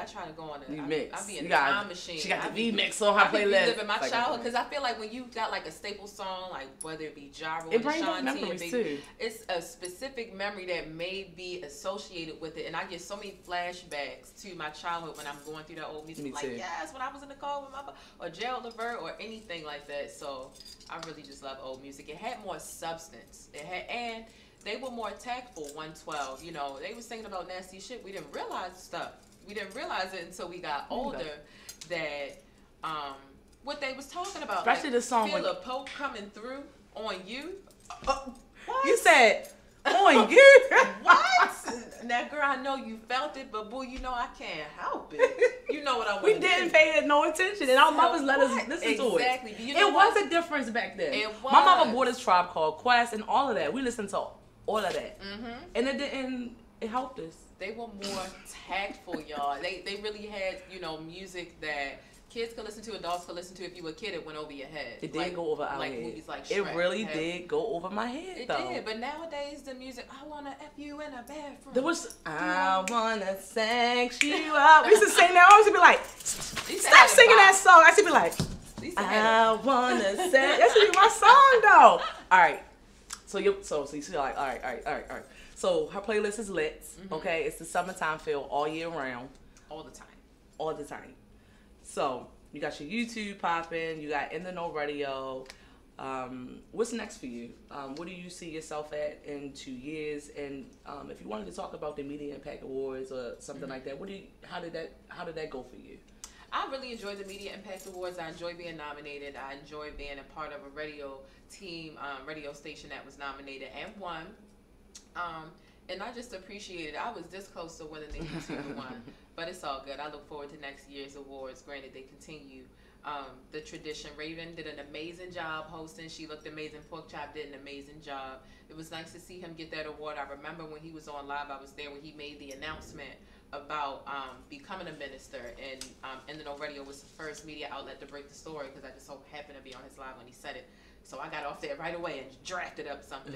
try to go on a mix. I be in a time machine. She got the V-mix on her playlist. Living my childhood, because I feel like when you got like a staple song, like whether it be Ja Rule, it brings back memories too. It's a specific memory that may be associated with it, and I get so many flashbacks to my childhood when I'm going through that old music. Me too. Yes, when I was in the car with my or Gerald Levert or anything like that. So I really just love old music. It had more substance. And they were more tactful. 112, you know, they were singing about nasty shit. We didn't realize stuff. We didn't realize it until we got older that what they was talking about. Especially the song. Feel a poke coming through on you. What? You said on you. What? Now, girl, I know you felt it, but boy, you know I can't help it. You know what I want. We didn't pay it no attention, and our mothers let us listen to it. Exactly. You know it was a difference back then. It was. My mama bought this Tribe Called Quest and all of that. We listened to all of that, and it didn't. It helped us. They were more tactful, y'all. They really had, you know, music that kids could listen to, adults could listen to. If you were a kid, it went over your head. It did go over our head. Movies like Shrek. It really did go over my head, though. It did, but nowadays the music, I wanna F you in a bathroom. There was, I wanna sex you up. We used to sing that. I used to be like, stop singing that song. I used to be like, I wanna sex. That should be my song, though. All right. So you see, like, all right. So her playlist is lit. Okay, it's the summertime feel all year round. All the time. All the time. So you got your YouTube popping. You got In the Know Radio. What's next for you? What do you see yourself at in 2 years? And if you wanted to talk about the Media Impact Awards or something like that, how did that go for you? I really enjoyed the Media Impact Awards. I enjoy being nominated. I enjoy being a part of a radio team, radio station that was nominated and won. And I just appreciate it. I was this close to winning the YouTube one, but it's all good. I look forward to next year's awards. Granted, they continue the tradition. Raven did an amazing job hosting. She looked amazing. Pork Chop did an amazing job. It was nice to see him get that award. I remember when he was on live, I was there when he made the announcement about becoming a minister, and In the Know Radio was the first media outlet to break the story, because I just so happened to be on his live when he said it. So I got off there right away and drafted up something.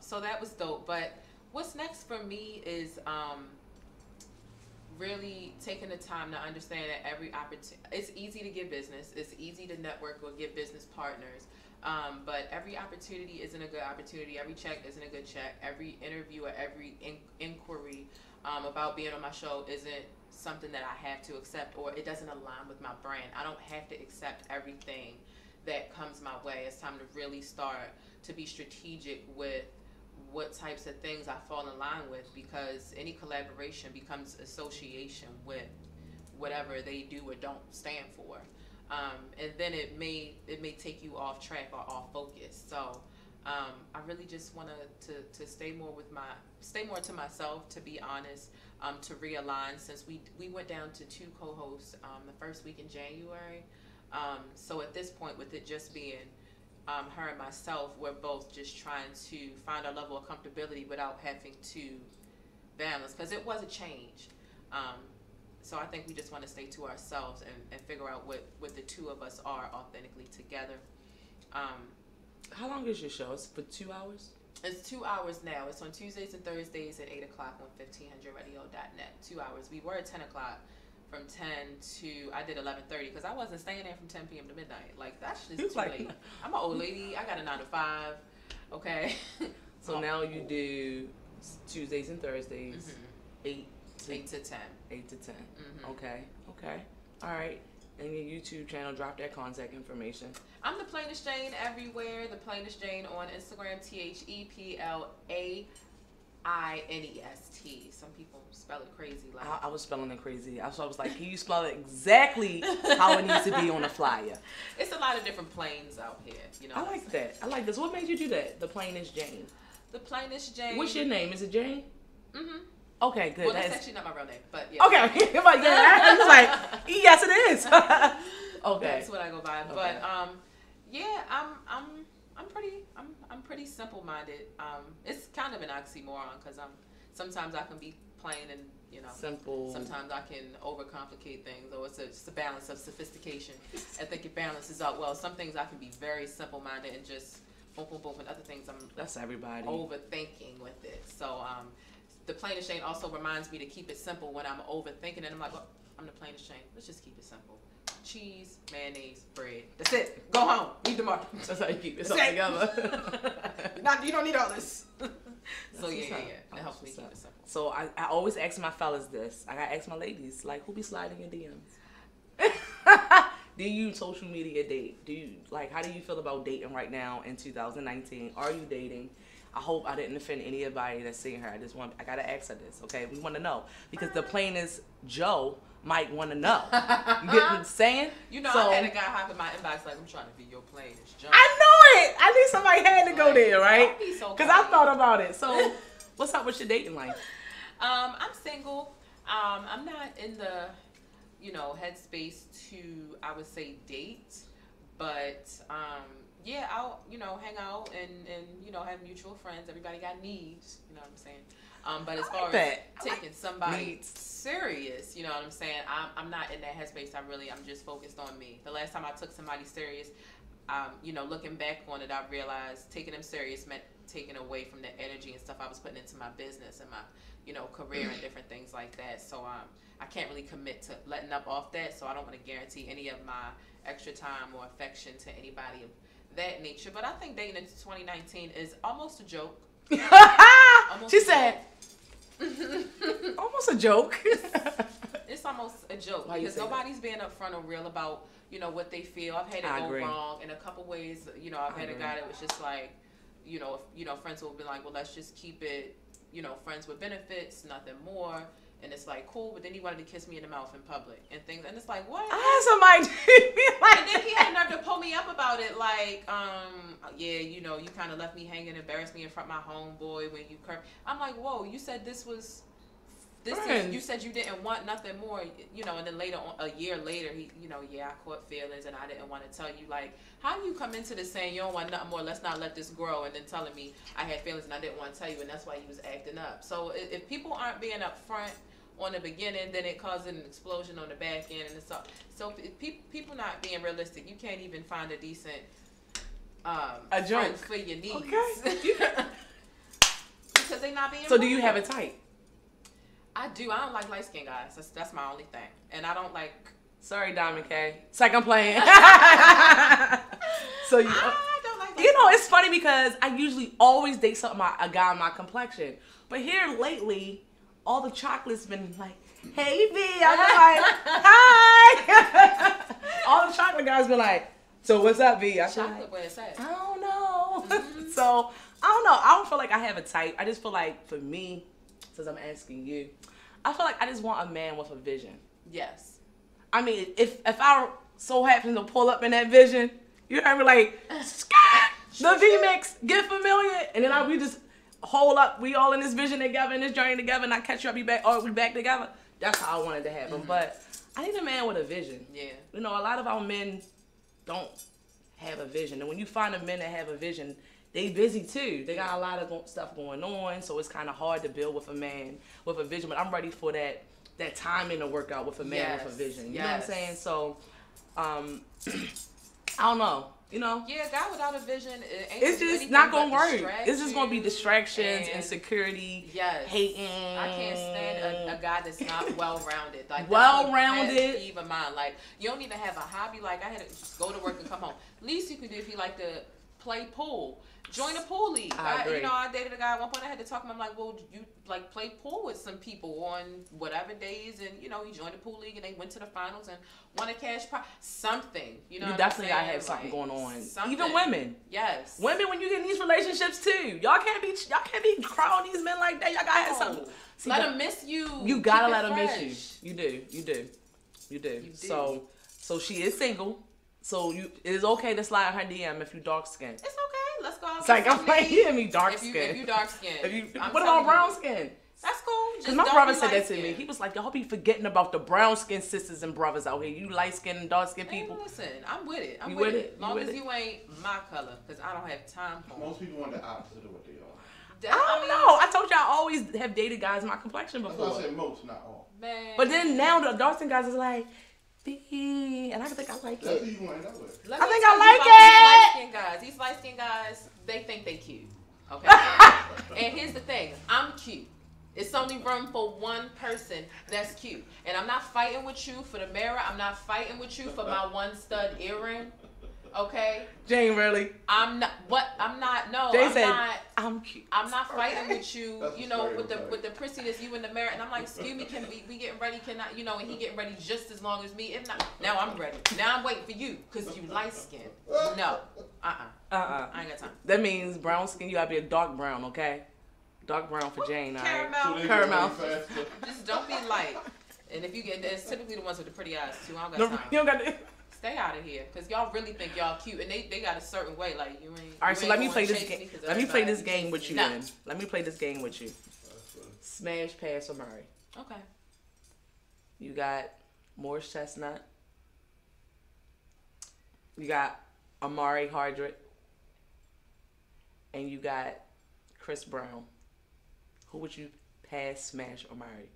So that was dope. But what's next for me is really taking the time to understand that every opportunity, it's easy to get business, it's easy to network or get business partners, but every opportunity isn't a good opportunity, every check isn't a good check, every interview or every inquiry about being on my show isn't something that I have to accept, or it doesn't align with my brand. I don't have to accept everything that comes my way. It's time to really start to be strategic with what types of things I fall in line with, because any collaboration becomes association with whatever they do or don't stand for, and then it may take you off track or off focus. So I really just want to stay more to myself, to be honest, to realign, since we went down to 2 co-hosts the first week in January. So at this point, with it just being her and myself, we're both just trying to find our level of comfortability without having to balance, because it was a change. So I think we just want to stay to ourselves and figure out what the two of us are authentically together. How long is your show? It's for 2 hours? It's 2 hours now. It's on Tuesdays and Thursdays at 8 o'clock on 1500radio.net. 2 hours. We were at 10 o'clock. From 10 to, I did 11:30, because I wasn't staying there from 10 p.m. to midnight. Like, that's just too late. I'm an old lady. I got a 9 to 5. Okay. So now you do Tuesdays and Thursdays, 8 to 10. 8 to 10. Okay. All right. And your YouTube channel, drop that contact information. I'm the Plainest Jane everywhere. The Plainest Jane on Instagram, ThePlainest. Some people spell it crazy. Like I was spelling it crazy. I was like, can you spell it exactly how it needs to be on the flyer? It's a lot of different planes out here. You know. I like that. I like this. What made you do that? The Plainest Jane. The Plainest Jane. What's your name? Is it Jane? Okay, good. Well, that's actually not my real name, but yeah. Okay. I was like, yes, it is. Okay. That's what I go by. Okay. But yeah, I'm pretty pretty simple-minded. It's kind of an oxymoron because sometimes I can be plain and simple. Sometimes I can overcomplicate things, or it's just a balance of sophistication. I think it balances out well. Some things I can be very simple-minded and just boom, boom, boom, and other things that's everybody overthinking with it. So the Plainest Jane also reminds me to keep it simple when I'm overthinking it. I'm like, well, I'm the Plainest Jane. Let's just keep it simple. Cheese, mayonnaise, bread. That's it. Go home. Eat the market. That's how you keep it all together. You don't need all this. So yeah. It helps me keep it simple. So I always ask my fellas this. I gotta ask my ladies, like, who be sliding your DMs? Do you social media date? How do you feel about dating right now in 2019? Are you dating? I hope I didn't offend anybody that's seeing her. I gotta ask her this, okay? We want to know because the plainest Joe might want to know. You get what I'm saying? I had a guy hop in my inbox like, I'm trying to be your plainest Joe. I know it. I knew somebody had to go there, right? Because I thought about it. So, what's up with your dating life? I'm single. I'm not in the, headspace to, I would say, date, but yeah, I'll hang out and have mutual friends. Everybody got needs, you know what I'm saying. But as far as taking somebody serious, you know what I'm saying, I'm not in that headspace. I'm just focused on me. The last time I took somebody serious, looking back on it, I realized taking them serious meant taking away from the energy and stuff I was putting into my business and my career and different things like that. So I can't really commit to letting up off that. So I don't want to guarantee any of my extra time or affection to anybody of that nature. But I think dating in 2019 is almost a joke. She said, almost a joke. It's almost a joke because nobody's being upfront or real about what they feel. I've had it go wrong in a couple ways. I've had a guy that was just like, friends will be like, well, let's just keep it, friends with benefits, nothing more. And it's like, cool, but then he wanted to kiss me in the mouth in public and things. And it's like, what? I had somebody be like, and then he had nerve to pull me up about it, like, yeah, you kind of left me hanging, embarrassed me in front of my homeboy when you I'm like, whoa, you said you said you didn't want nothing more, and then later on, a year later, he, I caught feelings and I didn't want to tell you. Like, how do you come into this saying you don't want nothing more, let's not let this grow, and then telling me I had feelings and I didn't want to tell you, and that's why he was acting up. So if people aren't being upfront on the beginning, then it causes an explosion on the back end, and it's all. So people not being realistic, you can't even find a decent a joke for your needs. Okay. Because they not being. So do you have a type? I do. I don't like light skinned guys. That's my only thing. And I don't like. Sorry, Diamond K. It's like I'm playing. So I don't like. It's funny because I usually always date a guy my complexion, but here lately, all the chocolate's been like, "Hey V," I'm like, "Hi." All the chocolate guys been like, "So what's up, V?" Chocolate, where it's at? I don't know. Mm-hmm. So I don't know. I don't feel like I have a type. I just feel like for me, since I'm asking you, I feel like I just want a man with a vision. Yes. I mean, if I so happen to pull up in that vision, you heard me like, the V-Mix, get familiar, and then we just hold up, we all in this vision together, in this journey together, and I catch you up, we back together. That's how I wanted to happen. Mm-hmm. But I need a man with a vision. Yeah. A lot of our men don't have a vision. And when you find a men that have a vision, they busy too. They got a lot of stuff going on, so it's kind of hard to build with a man with a vision. But I'm ready for that timing to work out with a man with a vision. You know what I'm saying? So, I don't know. Yeah, a guy without a vision, it's just not gonna work. It's just gonna be distractions, insecurity, hating. I can't stand a guy that's not well-rounded. Like well-rounded. Even mind, like you don't even have a hobby. Like I had to just go to work and come home. Least you could do if you like to play pool. Join a pool league. I dated a guy at one point. I had to talk to him. I'm like, well, you like play pool with some people on whatever days, and he joined a pool league and they went to the finals and won a cash prize. Something, You definitely gotta have something going on. Even women. Yes. Women, when you get in these relationships too, y'all can't be crowding these men like that. Y'all gotta have something. See, let them miss you. You gotta let them miss you. You do. So she is single. So it is okay to slide her DM if you dark skinned. It's okay. Let's go. It's like I'm like, me dark skin. If you dark skin. What about brown skin? That's cool. Just Because my don't brother be said that to light-skinned. me. He was like, y'all be forgetting about the brown skinned sisters and brothers out here. You light skinned and dark skinned people. Man, listen, I'm with it. I'm You with with it. it? As long You as with you ain't my color, because I don't have time for Most people want the opposite of what they are. I don't know. I told you I always have dated guys my complexion That's before. why I said most, not all. Man. But then now the dark skinned guys is like, and I think I like That's it. who you want to end up with. Let I me think tell I you like about it. These light-skinned guys. These light-skinned guys, they think they cute. Okay. And here's the thing. I'm cute. It's only room for one person that's cute. And I'm not fighting with you for the mirror. I'm not fighting with you for my one stud earring. Okay? Jane, really? I'm not. What? I'm not. No. Jane I'm said, not. I'm cute. I'm not fighting with you, That's you know, a with the stereotype. prissiness, you in the mirror, and I'm like, excuse me, can we getting ready? Can I, you know, and he getting ready just as long as me. If not, now I'm ready. Now I'm waiting for you, cause you light skinned. No, I ain't got time. That means brown skin, you gotta be a dark brown, okay? Dark brown for Jane, alright? Caramel. So they Caramel. get ready faster. Just don't be light. And if you get, it's typically the ones with the pretty eyes too. I don't No, got time. you don't got to. Stay out of here, cause y'all really think y'all cute, and they got a certain way. Like you ain't. All right, you so ain't let me gonna play this chase game. me 'cause Let me play everybody this be game with chasing you me. then. Let me play this game with you. That's funny. Smash, pass, or Murray. Okay. You got Morris Chestnut. You got Amari Hardrick. And you got Chris Brown. Who would you pass, smash, or marry?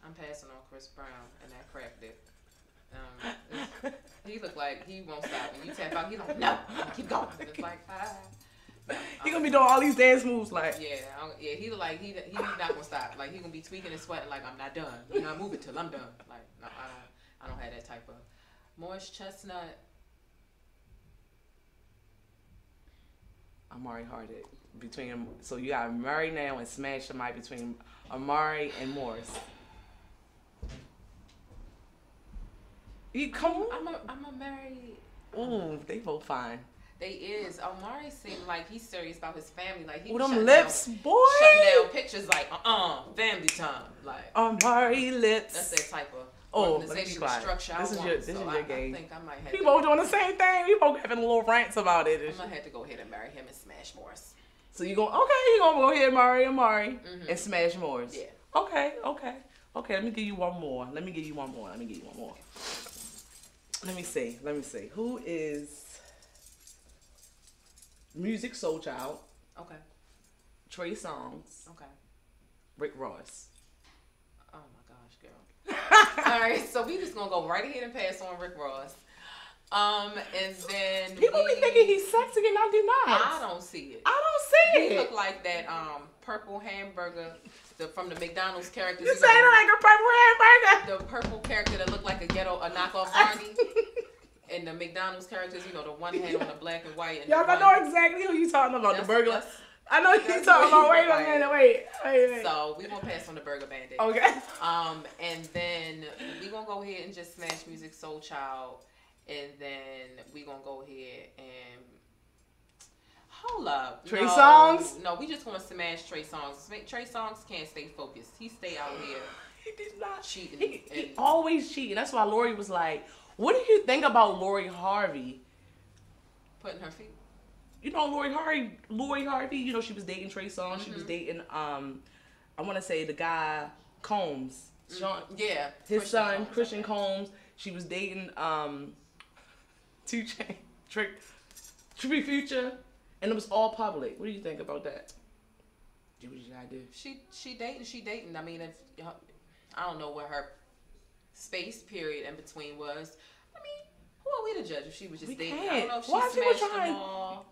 I'm passing on Chris Brown and that crack dip. He look like he won't stop. And you tap out, he like, no, keep going. It's like, He gonna be doing all these dance moves like. yeah, he look like he not gonna stop. Like he gonna be tweaking and sweating like I'm not done. You know, I move it till I'm done. Like no, I don't have that type of Morris Chestnut. Amari Hardrick. Between them, so you got Murray now and smash somebody between Amari and Morris. You come on. I'm a marry. Ooh, they both fine. They is. Omari seemed like he's serious about his family. Like he With was them shutting lips, down, boy. shutting down pictures like family time. Like Amari lips. that's that type of Oh, let me be organizational quiet. structure. This I is want. your- this is So your game. I think I might have. We to, both doing the same thing. We both having little rants about it. I'm gonna have to go ahead and marry him and smash Morris. So you going you gonna go ahead, Amari, Mhm. and smash Morris. Yeah. Okay. Let me give you one more. Let me see. Who is Music Soul Child? Okay. Trey Songz. Okay. Rick Ross. Oh my gosh, girl. All right, so we just gonna go right ahead and pass on Rick Ross. And then People be thinking he's sexy and I do not. I don't see it. I don't see He it. look like that purple hamburger from the McDonald's characters. You say it like a purple hamburger. The purple character that looked like a knockoff Barney. And the McDonald's characters, you know, the one had on the black and white. And Y'all the gonna know exactly who you talking about. The That's- burglar. that's- I know who you that's talking about. what he Wait look a like. minute. Wait. So we gonna pass on the Burger Bandit. Okay. And then we gonna go ahead and just smash Music Soul Child, and then we gonna go ahead and hold up. Trey Songz? No, we just gonna smash Trey Songz. Trey Songz can't stay focused. He stay out here He did not. cheating. He and always cheating. That's why Lori was like, "What do you think about Lori Harvey?" putting her feet. You know Lori Harvey. You know she was dating Trey Songz. She was Mm-hmm. dating I want to say the guy Combs. Sean, Yeah. his Christian son Combs, Christian okay. Combs. She was dating 2 Chainz, Trippie Future, and it was all public. What do you think about that? Do what you gotta do. She dating. I mean, if I don't know what her space period in between was. I mean, who are we to judge if she was just We dating? can't. I don't know if she Why people smashed trying- them all.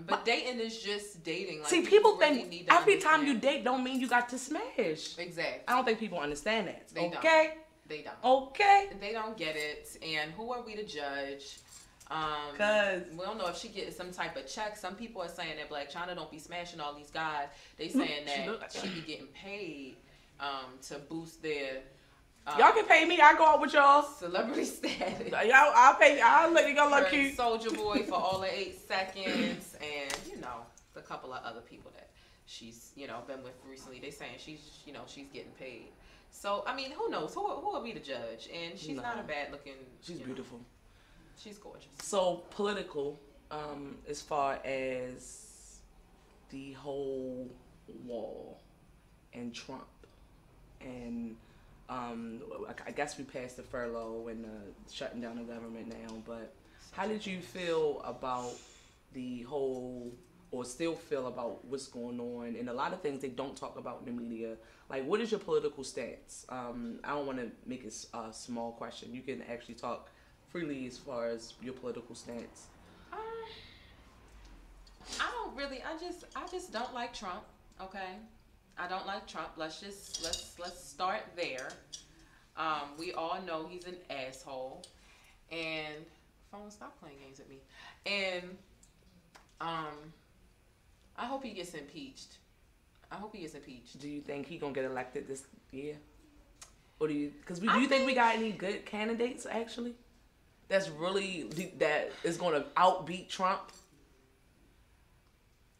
But dating is just dating. Like, See, people really think need to every time you understand. date don't mean you got to smash. Exactly. I don't think people understand that. They don't. Okay? They don't. Okay? They don't get it. And who are we to judge? 'Cause- we don't know if she getting some type of check. Some people are saying that Black China don't be smashing all these guys. They saying She look that like- she be getting paid to boost their Y'all can pay me. I go out with y'all. celebrity status. I'll pay. I'll let you go look Her cute. Soldier Boy for all the 8 seconds, and you know a couple of other people that she's been with recently. They saying she's getting paid. So I mean, who knows? Who are we to judge? And she's not a bad looking. She's beautiful. She's gorgeous. So political, as far as the whole wall and Trump, and I guess we passed the furlough and shutting down the government now. But how did you feel about the whole, or still feel about what's going on, and a lot of things they don't talk about in the media? Like, what is your political stance? I don't want to make it a small question. You can actually talk freely as far as your political stance. I don't really. I just don't like Trump. Okay, I don't like Trump. Let's start there. We all know he's an asshole, and phone, stop playing games with me. And I hope he gets impeached. Do you think he gonna get elected this year? Or do you? Because do you think we got any good candidates actually? That is gonna outbeat Trump.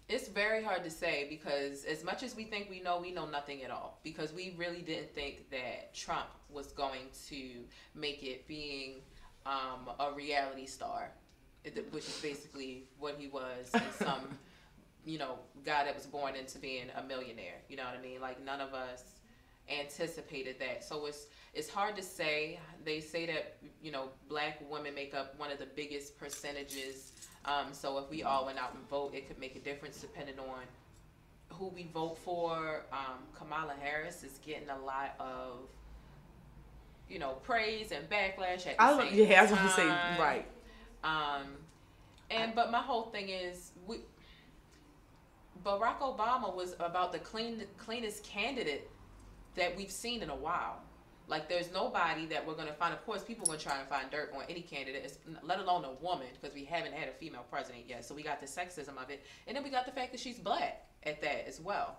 It's very hard to say, because as much as we think we know nothing at all. Because we really didn't think that Trump was going to make it being a reality star, which is basically what he was, and some, guy that was born into being a millionaire. You know what I mean? Like, none of us anticipated that. So it's hard to say. They say that, black women make up one of the biggest percentages. So if we all went out and vote, it could make a difference depending on who we vote for. Kamala Harris is getting a lot of, praise and backlash at the same time. I was going to say, right. But my whole thing is, Barack Obama was about the cleanest candidate that we've seen in a while. Like, there's nobody that we're going to find. Of course, people are going to try and find dirt on any candidate, let alone a woman, because we haven't had a female president yet. So we got the sexism of it. And then we got the fact that she's black at that as well.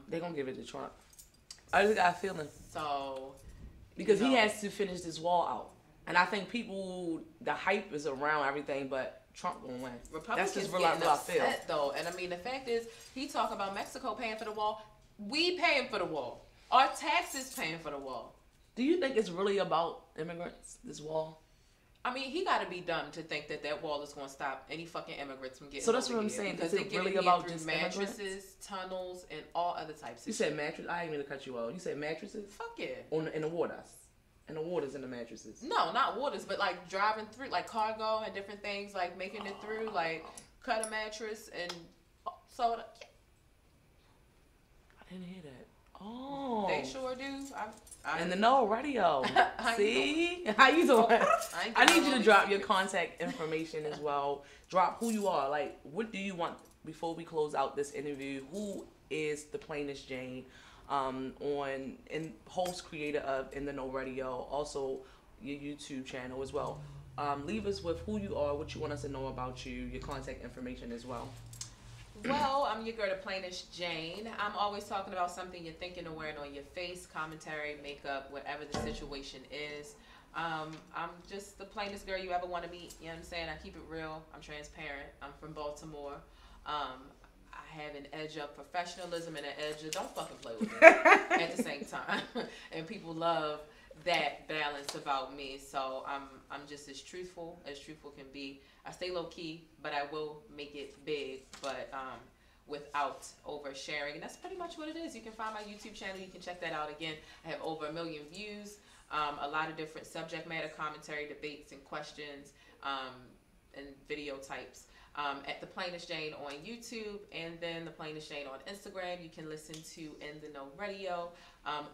They're going to give it to Trump. I just got a feeling. So, because he has to finish this wall out. And I think the hype is around everything, but Trump gonna win. Republicans That's just getting upset, though. And I mean, the fact is, he talk about Mexico paying for the wall. We paying for the wall. Our taxes paying for the wall. Do you think it's really about immigrants, this wall? I mean, he got to be dumb to think that wall is going to stop any fucking immigrants from getting. So that's what I'm saying. Because is it really about through just mattresses, immigrants? Tunnels, and all other types of You said mattress. I didn't mean to cut you off. You said mattresses. Fuck yeah. In the waters. And the waters in the mattresses. No, not waters, but like driving through, like cargo and different things, like making it through, like cut a mattress and soda. I didn't hear that. Oh. They sure do. And the No Radio. See? How you doing? I need you to drop your contact information as well. Drop who you are. Like, what do you want before we close out this interview? Who is the Plainest Jane? And host, creator of In the No Radio, also your YouTube channel as well. Leave us with who you are, what you want us to know about you, your contact information as well. Well, I'm your girl, the Plainest Jane. I'm always talking about something you're thinking of wearing on your face, commentary, makeup, whatever the situation is. I'm just the plainest girl you ever want to meet. You know what I'm saying? I keep it real. I'm transparent. I'm from Baltimore. I have an edge of professionalism and an edge of don't fucking play with me at the same time. And people love that balance about me. So I'm just as truthful can be. I stay low key, but I will make it big, but without oversharing. And that's pretty much what it is. You can find my YouTube channel. You can check that out. Again, I have over 1 million views, a lot of different subject matter, commentary, debates, and questions, and video types. At the Plainest Jane on YouTube, and then the Plainest Jane on Instagram. You can listen to In the No Radio,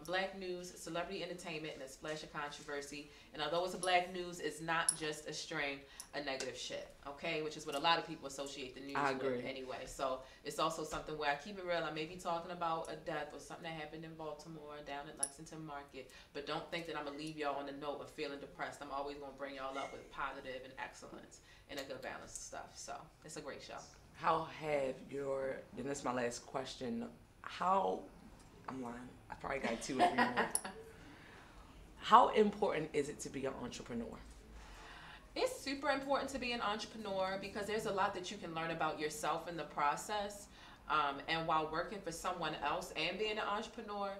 black news, celebrity entertainment, and a splash of controversy. And although it's a black news, it's not just a string of negative shit, okay? Which is what a lot of people associate the news with anyway. So it's also something where I keep it real. I may be talking about a death or something that happened in Baltimore, down at Lexington Market, but don't think that I'm gonna leave y'all on the note of feeling depressed. I'm always gonna bring y'all up with positive and excellence and a good balance of stuff. So it's a great show. How have and this is my last question, I'm lying, I probably got 2 or 3 more. How important is it to be an entrepreneur? It's super important to be an entrepreneur because there's a lot that you can learn about yourself in the process. And while working for someone else and being an entrepreneur,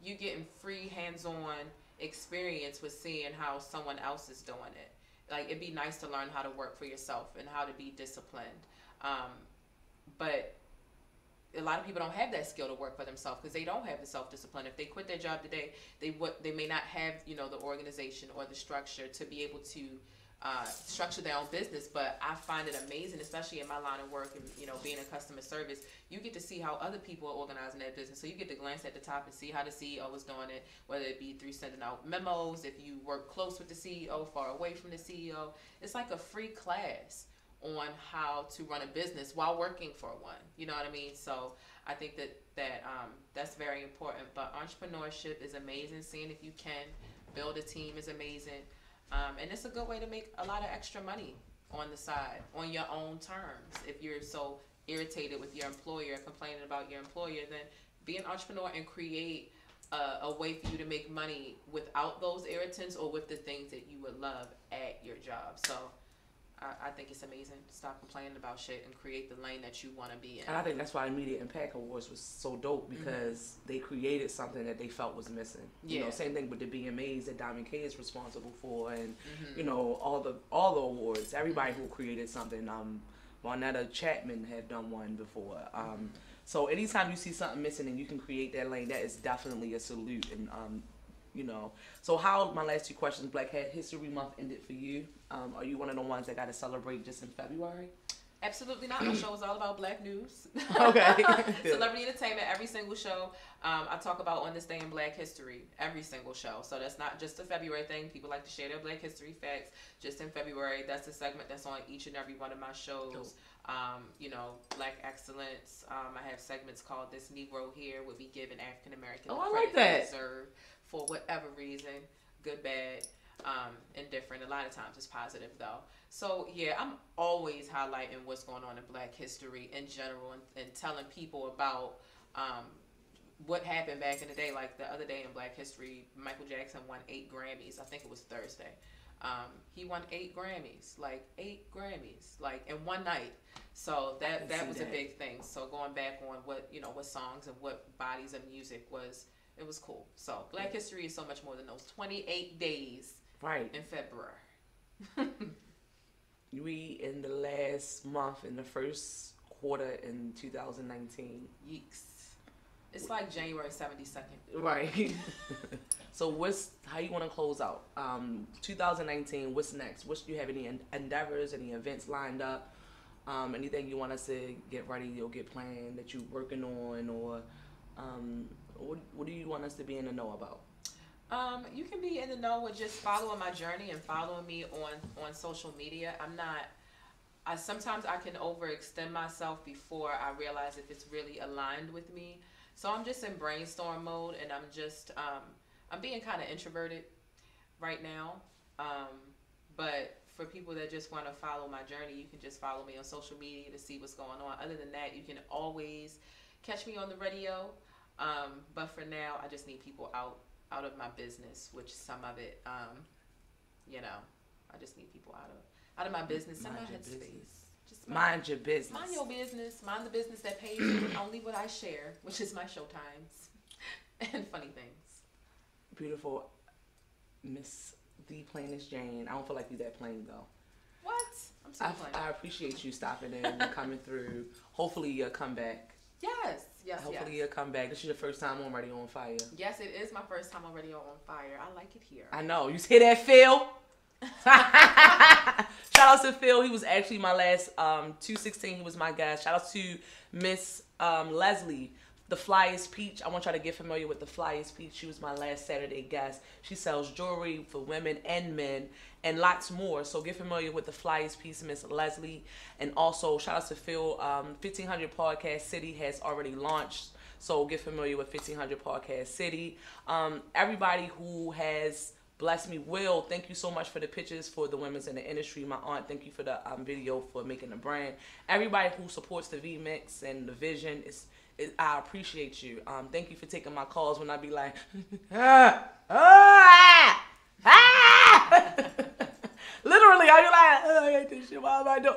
you're getting free hands-on experience with seeing how someone else is doing it. Like, it'd be nice to learn how to work for yourself and how to be disciplined. But a lot of people don't have that skill to work for themselves because they don't have the self-discipline. If they quit their job today, they may not have, you know, the organization or the structure to be able to structure their own business. But I find it amazing, especially in my line of work and, you know, being in customer service, you get to see how other people are organizing their business. So you get to glance at the top and see how the CEO is doing it, whether it be through sending out memos, if you work close with the CEO, far away from the CEO. It's like a free class on how to run a business while working for one. You know what I mean? So I think that's very important. But entrepreneurship is amazing. Seeing if you can build a team is amazing. And it's a good way to make a lot of extra money on the side, on your own terms. If you're so irritated with your employer, complaining about your employer, then be an entrepreneur and create a way for you to make money without those irritants or with the things that you would love at your job. So I think it's amazing. Stop complaining about shit and create the lane that you want to be in. And I think that's why Immediate Impact Awards was so dope, because they created something that they felt was missing. You know, same thing with the BMAs that Diamond K is responsible for, and you know, all the awards. Everybody who created something. Juanetta Chapman had done one before. So anytime you see something missing and you can create that lane, that is definitely a salute. And you know, so how, my last two questions, Black History Month ended for you? Are you one of the ones that got to celebrate just in February? Absolutely not. My show is all about Black news. Okay. Celebrity entertainment, every single show. I talk about on this day in Black history, every single show. So that's not just a February thing. People like to share their Black history facts just in February. That's a segment that's on each and every one of my shows. You know, Black excellence. I have segments called This Negro Here would be given African American I credit like that. deserved for whatever reason, good, bad, indifferent. A lot of times it's positive though. So yeah, I'm always highlighting what's going on in Black history in general, and telling people about what happened back in the day. Like the other day in Black history, Michael Jackson won 8 Grammys. I think it was Thursday. He won 8 Grammys, like 8 Grammys, like in one night. So that was a big thing. So going back on what songs and what bodies of music was, it was cool. So Black history is so much more than those 28 days in February. We in the last month, in the first quarter in 2019. Yeeks. It's like January 72nd. Right. So how you want to close out 2019? What's next? Do you have any endeavors, any events lined up? Anything you want us to get ready or get planned that you're working on, or what do you want us to be in the know about? You can be in the know with just following my journey and following me on social media. Sometimes I can overextend myself before I realize if it's really aligned with me. So I'm just in brainstorm mode, and I'm being kind of introverted right now. But for people that just want to follow my journey, you can just follow me on social media to see what's going on. Other than that, you can always catch me on the radio. But for now, I just need people out of my business, which some of it, I just need people out of my business and my headspace. Just mind your business. Mind your business. Mind the business that pays you. Only what I share, which is my show times and funny things. Beautiful, Miss the Plainest Jane. I don't feel like you that plain though. What? I'm so plain. I appreciate you stopping in and coming through. Hopefully you'll come back. Yes. Hopefully you'll come back. This is your first time on Radio on Fire. Yes, it is my first time on Radio on Fire. I like it here. I know. You hear that, Phil? Shout out to Phil. He was actually my last 216. He was my guest. Shout out to Miss Leslie, the Flyest Peach. I want y'all to get familiar with the Flyest Peach. She was my last Saturday guest. She sells jewelry for women and men and lots more. So get familiar with the Flyest Peach, Miss Leslie. And also shout out to Phil. 1500 Podcast City has already launched. So get familiar with 1500 Podcast City. Everybody who has blessed me. Will, thank you so much for the pictures for the women's in the industry. My aunt, thank you for the video for making the brand. Everybody who supports the V-Mix and the vision, I appreciate you. Thank you for taking my calls when I be like, literally, I be like, I hate this shit. Why am I doing?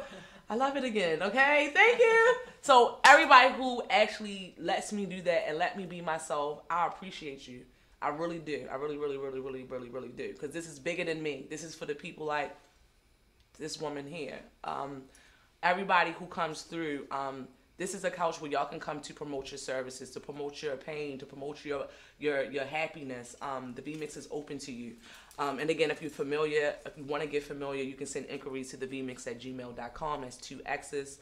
I love it again. Okay, thank you. So everybody who actually lets me do that and let me be myself, I appreciate you. I really do. I really, really, really, really, really, really do. Because this is bigger than me. This is for the people like this woman here. Everybody who comes through, This is a couch where y'all can come to promote your services, to promote your pain, to promote your happiness. The VMix is open to you. And again, if you want to get familiar, you can send inquiries to thevmix@gmail.com. That's 2 X's.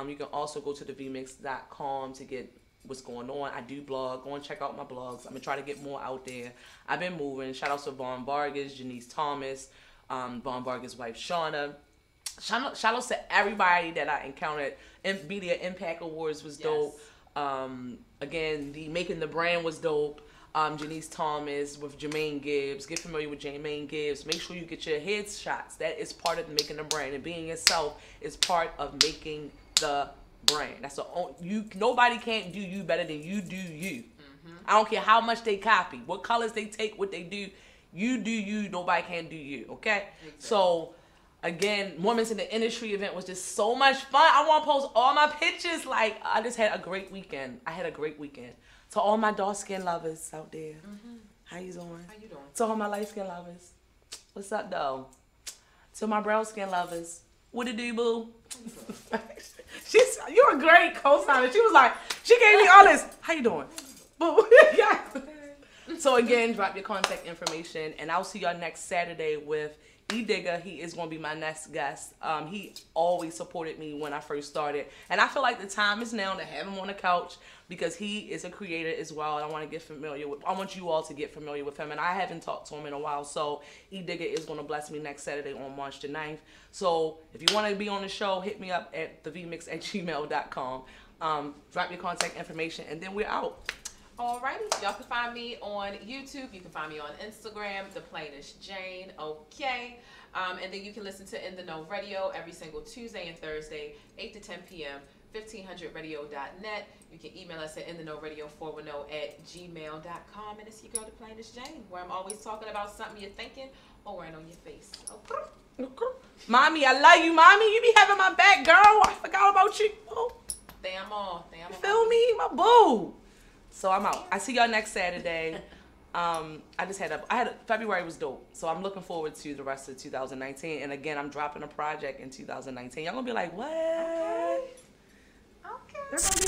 You can also go to thevmix.com to get what's going on. I do blog. Go and check out my blogs. I'm going to try to get more out there. I've been moving. Shout out to Vaughn Vargas, Janice Thomas, Vaughn Vargas' wife, Shauna. Shout out to everybody that I encountered. Media Impact Awards was dope. Again, the Making the Brand was dope. Janice Thomas with Jermaine Gibbs. Get familiar with Jermaine Gibbs. Make sure you get your headshots. That is part of making the brand, and being yourself is part of making the brand. That's the only, nobody can't do you better than you do you. I don't care how much they copy, what colors they take, what they do. You do you. Nobody can do you. Okay. Exactly. So again, Women's in the Industry event was just so much fun. I want to post all my pictures. Like, I just had a great weekend. To all my dark skin lovers out there, how you doing? How you doing? To all my light skin lovers, what's up though? To my brown skin lovers, what it do, boo? You're a great co-signer. She was like, she gave me all this. How you doing? Boo. Yeah. So again, drop your contact information, and I'll see y'all next Saturday with E Digger. He is going to be my next guest. He always supported me when I first started, and I feel like the time is now to have him on the couch because he is a creator as well. I want you all to get familiar with him, and I haven't talked to him in a while. So E Digger is going to bless me next Saturday on March the 9th. So if you want to be on the show, hit me up at thevmix@gmail.com. Drop your contact information, and then we're out. Alrighty, y'all can find me on YouTube. You can find me on Instagram, The Plainest Jane. Okay, and then you can listen to In the Know Radio every single Tuesday and Thursday, 8 to 10 p.m. 1500radio.net. You can email us at intheknowradio410@gmail.com, and it's your girl, The Plainest Jane, where I'm always talking about something you're thinking or wearing on your face. Okay. Mommy, I love you, mommy. You be having my back, girl. I forgot about you. Oh. Damn all. Feel me, my boo. So I'm out. I see y'all next Saturday. February was dope. So I'm looking forward to the rest of 2019. And again, I'm dropping a project in 2019. Y'all gonna be like, what? Okay. They're gonna be